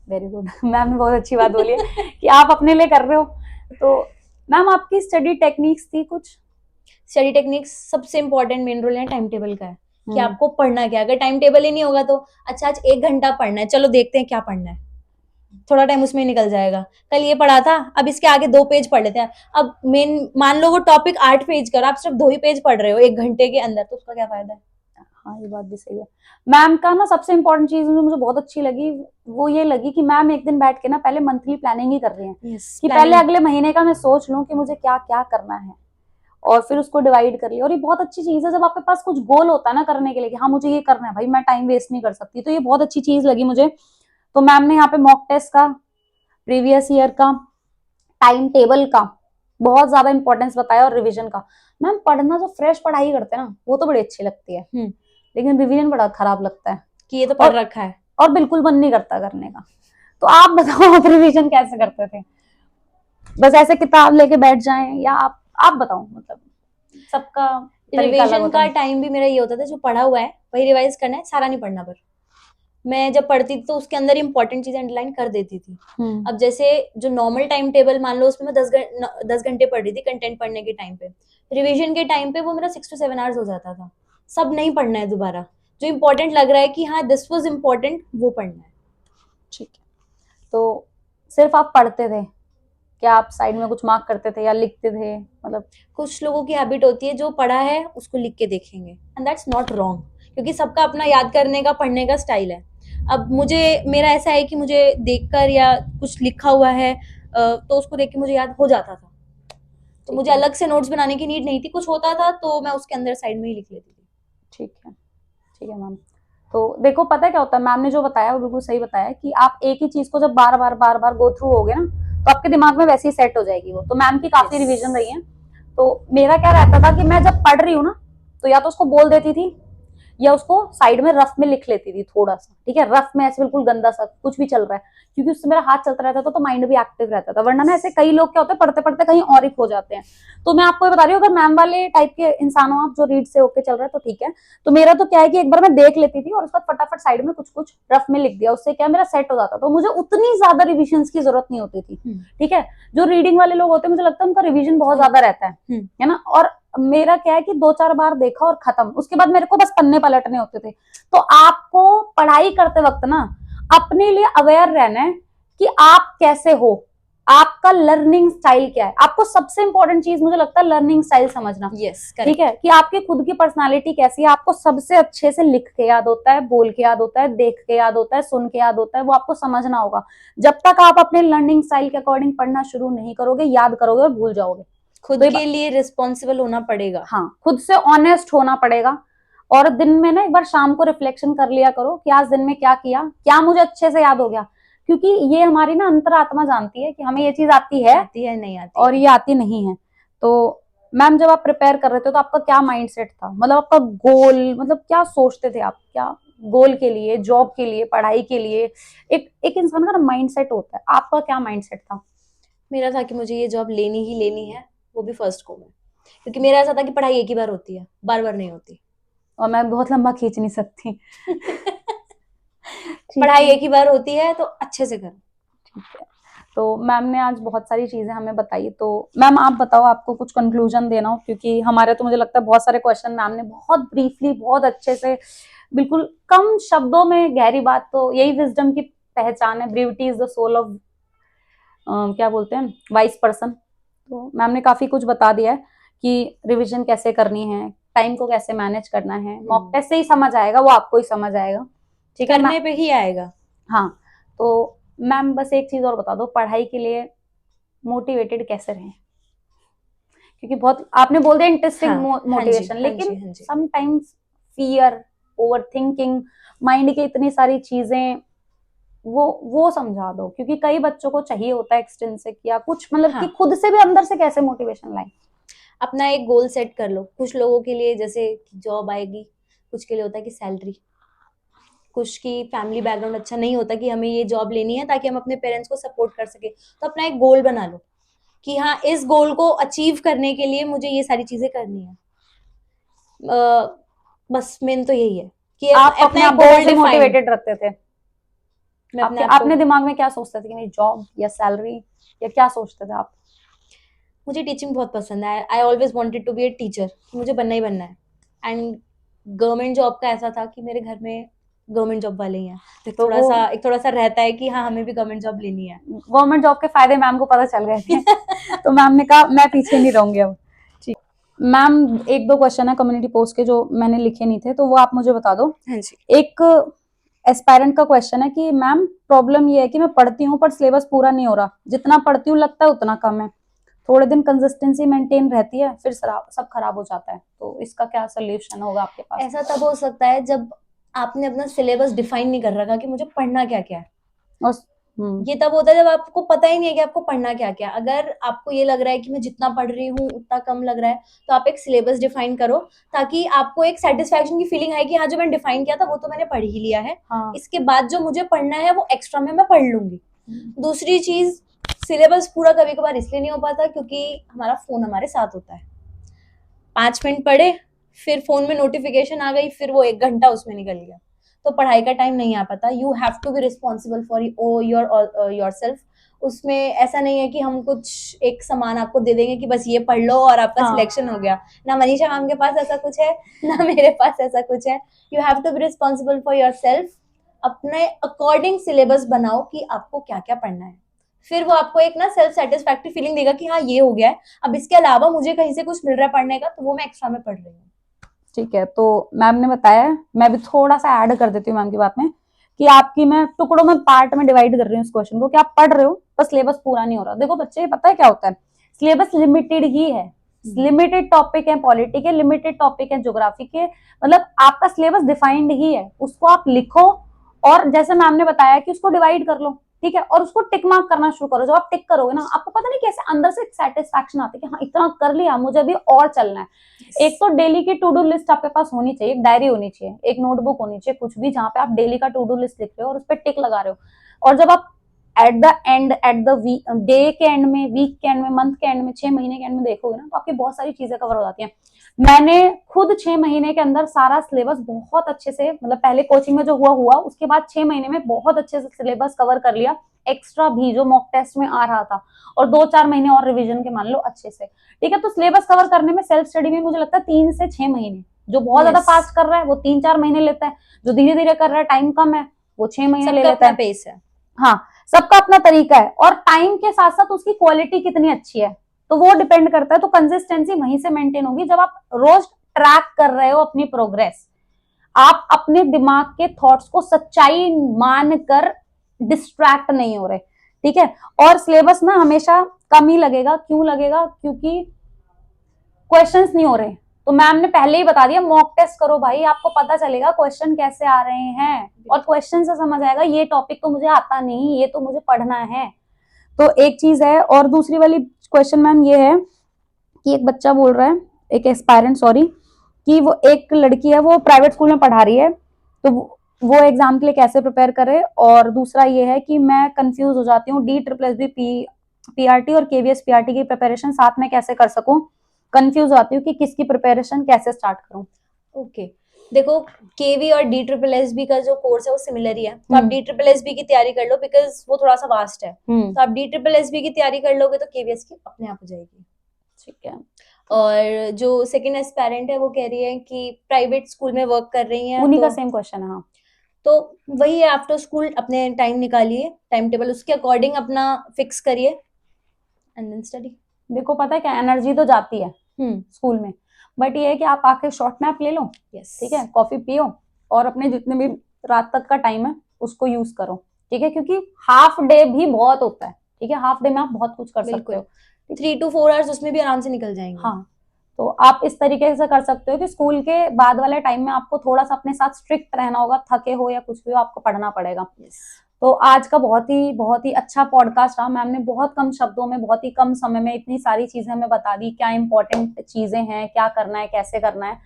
वेरी गुड मैम ने बहुत अच्छी बात बोली है कि आप अपने लिए कर रहे हो। तो मैम आपकी स्टडी टेक्निक्स थी कुछ? स्टडी टेक्निक्स सबसे इंपॉर्टेंट मेन रोल है टाइम टेबल का है, कि हम्म, आपको पढ़ना क्या है। अगर टाइम टेबल ही नहीं होगा तो अच्छा आज 1 घंटा पढ़ना है, चलो देखते हैं क्या पढ़ना है, थोड़ा टाइम उसमें निकल जाएगा। कल ये पढ़ा था, अब इसके आगे 2 पेज पढ़ लेते हैं। अब मेन मान लो वो टॉपिक 8 पेज का, आप सिर्फ 2 ही पेज पढ़ रहे हो 1 घंटे के अंदर, तो उसका क्या फायदा है। हाँ ये बात भी सही है। मैम का ना सबसे इम्पोर्टेंट चीज जो मुझे बहुत अच्छी लगी वो ये लगी कि मैम एक दिन बैठ के ना पहले मंथली प्लानिंग ही कर रही हैं यस, कि पहले अगले महीने का मैं सोच लूं कि मुझे क्या क्या करना है और फिर उसको डिवाइड कर लिया। और ये बहुत अच्छी चीज है जब आपके पास कुछ गोल होता है ना करने के लिए कि हाँ मुझे ये करना है भाई, मैं टाइम वेस्ट नहीं कर सकती, तो ये बहुत अच्छी चीज लगी मुझे। तो मैम ने यहाँ पे मॉक टेस्ट का, प्रीवियस ईयर का, टाइम टेबल का बहुत ज्यादा इंपॉर्टेंस बताया और रिवीजन का। मैम पढ़ना जो फ्रेश पढ़ाई करते हैं ना वो तो बड़ी अच्छी लगती है, लेकिन रिवीजन बड़ा खराब लगता है कि ये तो पढ़ रखा है। और बिल्कुल मन नहीं करता करने का। तो आप बताओ आप रिवीजन कैसे करते थे? बस ऐसे किताब लेके बैठ जाएं या आप बताओ, मतलब सबका तरीका अलग रिवीजन होता का है। टाइम भी मेरा ये होता था, जो पढ़ा हुआ है वही रिवाइज करना है, सारा नहीं पढ़ना। पर मैं जब पढ़ती थी तो उसके अंदर इंपॉर्टेंट चीजें अंडरलाइन कर देती थी। अब जैसे जो नॉर्मल टाइम टेबल मान लो, उसमें मैं 10 घंटे पढ़ रही थी कंटेंट पढ़ने के टाइम पे, रिवीजन के टाइम पे वो मेरा 6 to 7 आवर्स हो जाता था। सब नहीं पढ़ना है दोबारा, जो इंपॉर्टेंट लग रहा है कि हाँ दिस वाज इंपॉर्टेंट, वो पढ़ना है। ठीक है, तो सिर्फ आप पढ़ते थे क्या आप साइड में कुछ मार्क करते थे या लिखते थे? मतलब कुछ लोगों की हैबिट होती है जो पढ़ा है उसको लिख के देखेंगे, एंड दैट्स नॉट रॉन्ग, क्योंकि सबका अपना याद करने का पढ़ने का स्टाइल है। अब मुझे, मेरा ऐसा है कि मुझे देखकर या कुछ लिखा हुआ है तो उसको देख के मुझे याद हो जाता था, तो ठीक मुझे है, अलग से नोट्स बनाने की नीड नहीं थी। कुछ होता था तो मैं उसके अंदर साइड में ही लिख लेती थी। ठीक है, ठीक है मैम। तो देखो पता है क्या होता है, मैम ने जो बताया वो बिल्कुल सही बताया कि आप एक ही चीज को जब बार बार गो थ्रू होगे ना तो आपके दिमाग में वैसे ही सेट हो जाएगी वो। तो मैम की काफी Yes. रिवीजन रही है। तो मेरा क्या रहता था कि मैं जब पढ़ रही हूँ ना तो या तो उसको बोल देती थी या उसको साइड में रफ में लिख लेती थी थोड़ा सा, ठीक है, रफ में ऐसे बिल्कुल गंदा सा कुछ भी चल रहा है, क्योंकि उससे मेरा हाथ चलता रहता था तो माइंड भी एक्टिव रहता था। वरना ना ऐसे कई लोग क्या होते हैं पढ़ते पढ़ते कहीं और ही खो जाते हैं। तो मैं आपको ये बता रही हूँ अगर मैम वाले टाइप के इंसान हो आप जो रीड से होके चल रहा है तो ठीक है। तो मेरा तो क्या है कि एक बार मैं देख लेती थी और उसके बाद फटाफट साइड में कुछ कुछ रफ में लिख दिया, उससे क्या मेरा सेट हो जाता, तो मुझे उतनी ज्यादा रिविजन की जरूरत नहीं होती थी। ठीक है, जो रीडिंग वाले लोग होते हैं मुझे लगता है उनका रिविजन बहुत ज्यादा रहता है ना। और मेरा क्या है कि 2-4 बार देखा और खत्म, उसके बाद मेरे को बस पन्ने पलटने होते थे। तो आपको पढ़ाई करते वक्त ना अपने लिए अवेयर रहना है कि आप कैसे हो, आपका लर्निंग स्टाइल क्या है। आपको सबसे इंपॉर्टेंट चीज मुझे लगता है लर्निंग स्टाइल समझना। यस, ठीक है, कि आपकी खुद की पर्सनालिटी कैसी है, आपको सबसे अच्छे से लिख के याद होता है, बोल के याद होता है, देख के याद होता है, सुन के याद होता है, वो आपको समझना होगा। जब तक आप अपने लर्निंग स्टाइल के अकॉर्डिंग पढ़ना शुरू नहीं करोगे, याद करोगे और भूल जाओगे। खुद तो के लिए रिस्पॉन्सिबल होना पड़ेगा। हाँ, खुद से ऑनेस्ट होना पड़ेगा। और दिन में ना एक बार शाम को रिफ्लेक्शन कर लिया करो कि आज दिन में क्या किया, क्या मुझे अच्छे से याद हो गया, क्योंकि ये हमारी ना अंतरात्मा जानती है कि हमें ये चीज आती है नहीं आती और ये आती नहीं है। तो मैम जब आप प्रिपेयर कर रहे थे तो आपका क्या माइंडसेट था, मतलब आपका गोल, मतलब क्या सोचते थे आप, क्या गोल के लिए, जॉब के लिए, पढ़ाई के लिए? एक इंसान का ना माइंडसेट होता है, आपका क्या माइंडसेट था? मेरा था कि मुझे ये जॉब लेनी ही लेनी है, वो भी फर्स्ट को में, क्योंकि मेरा ऐसा था कि पढ़ाई एक ही बार होती है, बार बार नहीं होती। और मैं बहुत लंबा खींच नहीं सकती पढ़ाई एक ही बार होती है, तो अच्छे से करो। ठीक है, तो मैम ने आज बहुत सारी चीजें हमें बताई। तो मैम आप बताओ, आपको कुछ कंक्लूजन देना हो, क्योंकि हमारे तो मुझे लगता है बहुत सारे क्वेश्चन मैम ने बहुत ब्रीफली बहुत अच्छे से, बिल्कुल कम शब्दों में गहरी बात, तो यही विजडम की पहचान है। ब्रीविटी इज द सोल ऑफ क्या बोलते हैं, वाइस पर्सन। तो मैम ने काफी कुछ बता दिया है कि रिविजन कैसे करनी है, टाइम को कैसे मैनेज करना है। मॉक टेस्ट से ही समझ आएगा, वो आपको ही समझ आएगा। ठीक है, करने पे ही आएगा। हाँ, तो मैम बस एक चीज और बता दो, पढ़ाई के लिए मोटिवेटेड कैसे रहें? क्योंकि बहुत आपने बोल दिया इंटरेस्टिंग हाँ, हाँ जी, मोटिवेशन, हाँ लेकिन जी, हाँ जी। Sometimes fear, overthinking, mind की इतनी सारी चीजें, वो समझा दो, क्योंकि कई बच्चों को चाहिए होता है एक्सट्रिंसिक या कुछ, मतलब कि हाँ, खुद से भी अंदर से कैसे मोटिवेशन लाए। अपना एक गोल सेट कर लो। कुछ लोगों के लिए जैसे जॉब आएगी, कुछ के लिए होता है कि सैलरी, कुछ की फैमिली बैकग्राउंड अच्छा नहीं होता कि हमें ये जॉब लेनी है ताकि हम अपने पेरेंट्स को सपोर्ट कर सके। तो अपना एक गोल बना लो कि हाँ, इस गोल को अचीव करने के लिए मुझे ये सारी चीजें करनी है। बस मेन तो यही है कि आप अपना अपने एक आप को गोल कैसे डिफाइन। मोटिवेटेड रखते थे? मैं अपने आपके आप को, अपने दिमाग में क्या सोचते थे कि मेरी जॉब या सैलरी, या क्या सोचते थे आप? मुझे टीचिंग बहुत पसंद है। I always wanted to be a teacher, मुझे बनना ही बनना है। एंड गवर्नमेंट जॉब का ऐसा था कि मेरे घर में गवर्नमेंट जॉब वाले ही हैं, तो तो वो एक थोड़ा सा रहता है कि हाँ, हमें भी गवर्नमेंट जॉब लेनी है। गवर्नमेंट जॉब के फायदे मैम को पता चल गए थे। तो मैम ने कहा मैं पीछे नहीं रहूंगी अब। ठीक मैम, एक दो क्वेश्चन है कम्युनिटी पोस्ट के जो मैंने लिखे नहीं थे, तो वो आप मुझे बता दो। हाँ जी। एक एस्पायरेंट का क्वेश्चन है कि मैम प्रॉब्लम ये है कि मैं पढ़ती हूँ पर सिलेबस पूरा नहीं हो रहा, जितना पढ़ती हूँ लगता है उतना कम है, थोड़े दिन कंसिस्टेंसी मेंटेन रहती है फिर सब खराब हो जाता है, तो इसका क्या सोल्यूशन होगा आपके पास? ऐसा तब हो सकता है जब आपने अपना सिलेबस डिफाइन नहीं कर रखा कि मुझे पढ़ना क्या क्या है। और ये तब होता है जब आपको पता ही नहीं है कि आपको पढ़ना क्या क्या है। अगर आपको ये लग रहा है कि मैं जितना पढ़ रही हूँ उतना कम लग रहा है, तो आप एक सिलेबस डिफाइन करो ताकि आपको एक सेटिस्फैक्शन की फीलिंग आए कि हाँ, जो मैंने डिफाइन किया था वो तो मैंने पढ़ ही लिया है। हाँ। इसके बाद जो मुझे पढ़ना है वो एक्स्ट्रा में मैं पढ़ लूंगी। दूसरी चीज, सिलेबस पूरा कभी कभार इसलिए नहीं हो पाता क्योंकि हमारा फोन हमारे साथ होता है। 5 मिनट पढ़े, फिर फोन में नोटिफिकेशन आ गई, फिर वो 1 घंटा उसमें निकल गया, तो पढ़ाई का टाइम नहीं आ पाता। You have to be responsible for yourself. उसमें ऐसा नहीं है कि हम कुछ एक सामान आपको दे देंगे कि बस ये पढ़ लो और आपका हाँ। सिलेक्शन हो गया। ना मनीषा मैम के पास ऐसा कुछ है, ना मेरे पास ऐसा कुछ है। You have to be responsible for yourself. अपने अकॉर्डिंग सिलेबस बनाओ कि आपको क्या क्या पढ़ना है। फिर वो आपको एक ना सेल्फ सेटिस्फैक्ट्री फीलिंग देगा कि हाँ, ये हो गया है, अब इसके अलावा मुझे कहीं से कुछ मिल रहा है पढ़ने का, तो वो मैं एक्स्ट्रा में पढ़ रही हूँ। ठीक है, तो मैम ने बताया, मैं भी थोड़ा सा ऐड कर देती हूँ मैम की बात में, कि आपकी मैं टुकड़ों में पार्ट में डिवाइड कर रही हूँ इस क्वेश्चन को, कि आप पढ़ रहे हो पर सिलेबस पूरा नहीं हो रहा। देखो बच्चे, पता है क्या होता है, सिलेबस लिमिटेड ही है, लिमिटेड टॉपिक है, पॉलिटी के लिमिटेड टॉपिक है, ज्योग्राफी के, मतलब आपका सिलेबस डिफाइंड ही है, उसको आप लिखो और जैसे मैम ने बताया कि उसको डिवाइड कर लो, ठीक है, और उसको टिक मार्क करना शुरू करो। जब आप टिक करोगे ना, आपको पता नहीं कैसे अंदर से सेटिस्फैक्शन आती है कि हाँ, इतना कर लिया, मुझे अभी और चलना है। एक तो डेली की टू डू लिस्ट आपके पास होनी चाहिए, एक डायरी होनी चाहिए, एक नोटबुक होनी चाहिए, कुछ भी जहां पे आप डेली का टू डू लिस्ट लिख रहे हो और उस पर टिक लगा रहे हो। और जब आप at the end, at the week, day के एंड में, वीक के एंड में, मंथ के एंड में, 6 महीने के एंड में देखोगे ना, तो आपकी बहुत सारी चीजें कवर हो जाती हैं। मैंने खुद 6 महीने के अंदर सारा सिलेबस बहुत अच्छे से, मतलब पहले कोचिंग में जो हुआ उसके बाद 6 महीने में बहुत अच्छे से सिलेबस कवर कर लिया, एक्स्ट्रा भी जो मॉक टेस्ट में आ रहा था, और 2-4 महीने और रिवीजन के मान लो अच्छे से, ठीक है। तो सिलेबस कवर करने में सेल्फ स्टडी में मुझे लगता है 3 से 6 महीने, जो बहुत ज्यादा फास्ट कर रहा है वो 3-4 महीने लेता है, जो धीरे धीरे कर रहा है, टाइम कम है, वो 6 महीने ले सबका लेता अपना है। पेस है। हाँ, सबका अपना तरीका है, और टाइम के साथ साथ उसकी क्वालिटी कितनी अच्छी है, तो वो डिपेंड करता है। तो कंसिस्टेंसी वहीं से मेंटेन होगी जब आप रोज ट्रैक कर रहे हो अपनी प्रोग्रेस, आप अपने दिमाग के थॉट्स को सच्चाई मानकर डिस्ट्रैक्ट नहीं हो रहे, ठीक है। और सिलेबस ना हमेशा कम ही लगेगा, क्यों लगेगा, क्योंकि क्वेश्चंस नहीं हो रहे। तो मैम ने पहले ही बता दिया, मॉक टेस्ट करो भाई, आपको पता चलेगा क्वेश्चन कैसे आ रहे हैं, और क्वेश्चन से समझ आएगा ये टॉपिक तो मुझे आता नहीं, ये तो मुझे पढ़ना है। तो एक चीज है। और दूसरी वाली क्वेश्चन मैम ये है कि एक बच्चा बोल रहा है, एक एस्पायरेंट, सॉरी, कि वो एक लड़की है, वो प्राइवेट स्कूल में पढ़ा रही है, तो वो एग्जाम के लिए कैसे प्रिपेयर करे। और दूसरा ये है कि मैं कंफ्यूज हो जाती हूँ, DSSS पीआरटी और केवीएस पीआरटी की प्रिपरेशन साथ में कैसे कर सकूं, कंफ्यूज हो जाती हूँ कि किसकी प्रिपरेशन कैसे स्टार्ट करूं। ओके, देखो, केवी और DSSS का जो कोर्स है वो सिमिलर ही है, तो आप DSSS की तैयारी कर लो बिकॉज वो थोड़ा सा वास्ट है। तो आप DSSS की तैयारी कर लोगे तो केवीएस की अपने आप हो जाएगी, ठीक है। और जो सेकंड एस्पायरेंट है वो कह रही है कि प्राइवेट स्कूल में वर्क कर रही हैं, उन्हीं तो का सेम क्वेश्चन है। हाँ, तो वही है, आफ्टर स्कूल अपने टाइम निकालिए, टाइम टेबल उसके अकॉर्डिंग अपना फिक्स करिए एंड देन स्टडी। देखो पता है क्या, एनर्जी तो जाती है स्कूल में, बट ये है कि आप आके शॉर्ट नैप ले लो, यस, ठीक है, कॉफी पियो, और अपने जितने भी रात तक का टाइम है उसको यूज करो, ठीक है, क्योंकि हाफ डे भी बहुत होता है, ठीक है, हाफ डे में आप बहुत कुछ कर सकते हो। 3 to 4 आवर्स उसमें भी आराम से निकल जाएंगे। हाँ, तो आप इस तरीके से कर सकते हो कि स्कूल के बाद वाले टाइम में आपको थोड़ा सा अपने साथ स्ट्रिक्ट रहना होगा, थके हो या कुछ भी हो आपको पढ़ना पड़ेगा। तो आज का बहुत ही अच्छा पॉडकास्ट रहा। मैम ने बहुत कम शब्दों में, बहुत ही कम समय में इतनी सारी चीजें हमें बता दी, क्या इंपॉर्टेंट चीजें हैं, क्या करना है, कैसे करना है।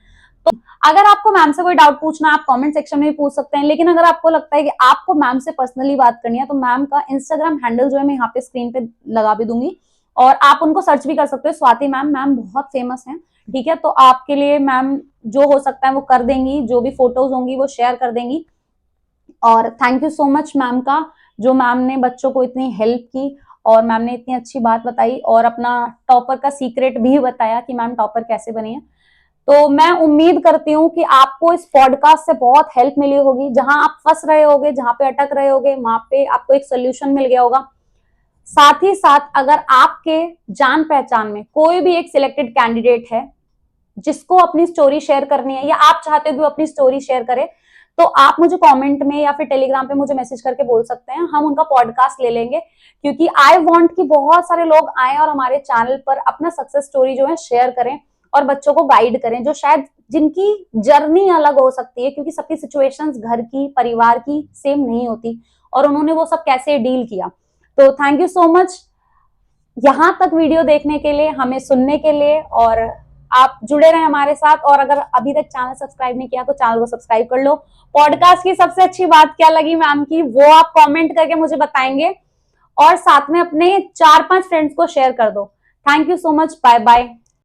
तो अगर आपको मैम से कोई डाउट पूछना है, आप कमेंट सेक्शन में भी पूछ सकते हैं। लेकिन अगर आपको लगता है कि आपको मैम से पर्सनली बात करनी है, तो मैम का इंस्टाग्राम हैंडल जो है मैं यहाँ पे स्क्रीन पे लगा भी दूंगी, और आप उनको सर्च भी कर सकते हो, स्वाति मैम। मैम बहुत फेमस है, ठीक है। तो आपके लिए मैम जो हो सकता है वो कर देंगी, जो भी फोटोज होंगी वो शेयर कर देंगी। और thank you so much ma'am का, जो मैम ने बच्चों को इतनी हेल्प की और मैम ने इतनी अच्छी बात बताई और अपना टॉपर का सीक्रेट भी बताया कि मैम टॉपर कैसे बनी है। तो मैं उम्मीद करती हूँ कि आपको इस पॉडकास्ट से बहुत हेल्प मिली होगी। जहां आप फंस रहे होगे, जहां पे अटक रहे होगे, वहां पे आपको एक सोल्यूशन मिल गया होगा। साथ ही साथ अगर आपके जान पहचान में कोई भी एक सिलेक्टेड कैंडिडेट है जिसको अपनी स्टोरी शेयर करनी है, या आप चाहते हो कि वो अपनी स्टोरी शेयर करे, तो आप मुझे कमेंट में या फिर टेलीग्राम पे मुझे मैसेज करके बोल सकते हैं, हम उनका पॉडकास्ट ले लेंगे। क्योंकि आई वांट कि बहुत सारे लोग आए और हमारे चैनल पर अपना सक्सेस स्टोरी जो है शेयर करें और बच्चों को गाइड करें, जो शायद जिनकी जर्नी अलग हो सकती है, क्योंकि सबकी सिचुएशंस घर की, परिवार की सेम नहीं होती, और उन्होंने वो सब कैसे डील किया। तो थैंक यू सो मच यहां तक वीडियो देखने के लिए, हमें सुनने के लिए, और आप जुड़े रहे हमारे साथ। और अगर अभी तक चैनल सब्सक्राइब नहीं किया तो चैनल को सब्सक्राइब कर लो। पॉडकास्ट की सबसे अच्छी बात क्या लगी मैम की, वो आप कमेंट करके मुझे बताएंगे, और साथ में अपने 4-5 फ्रेंड्स को शेयर कर दो। Thank you so much, bye bye.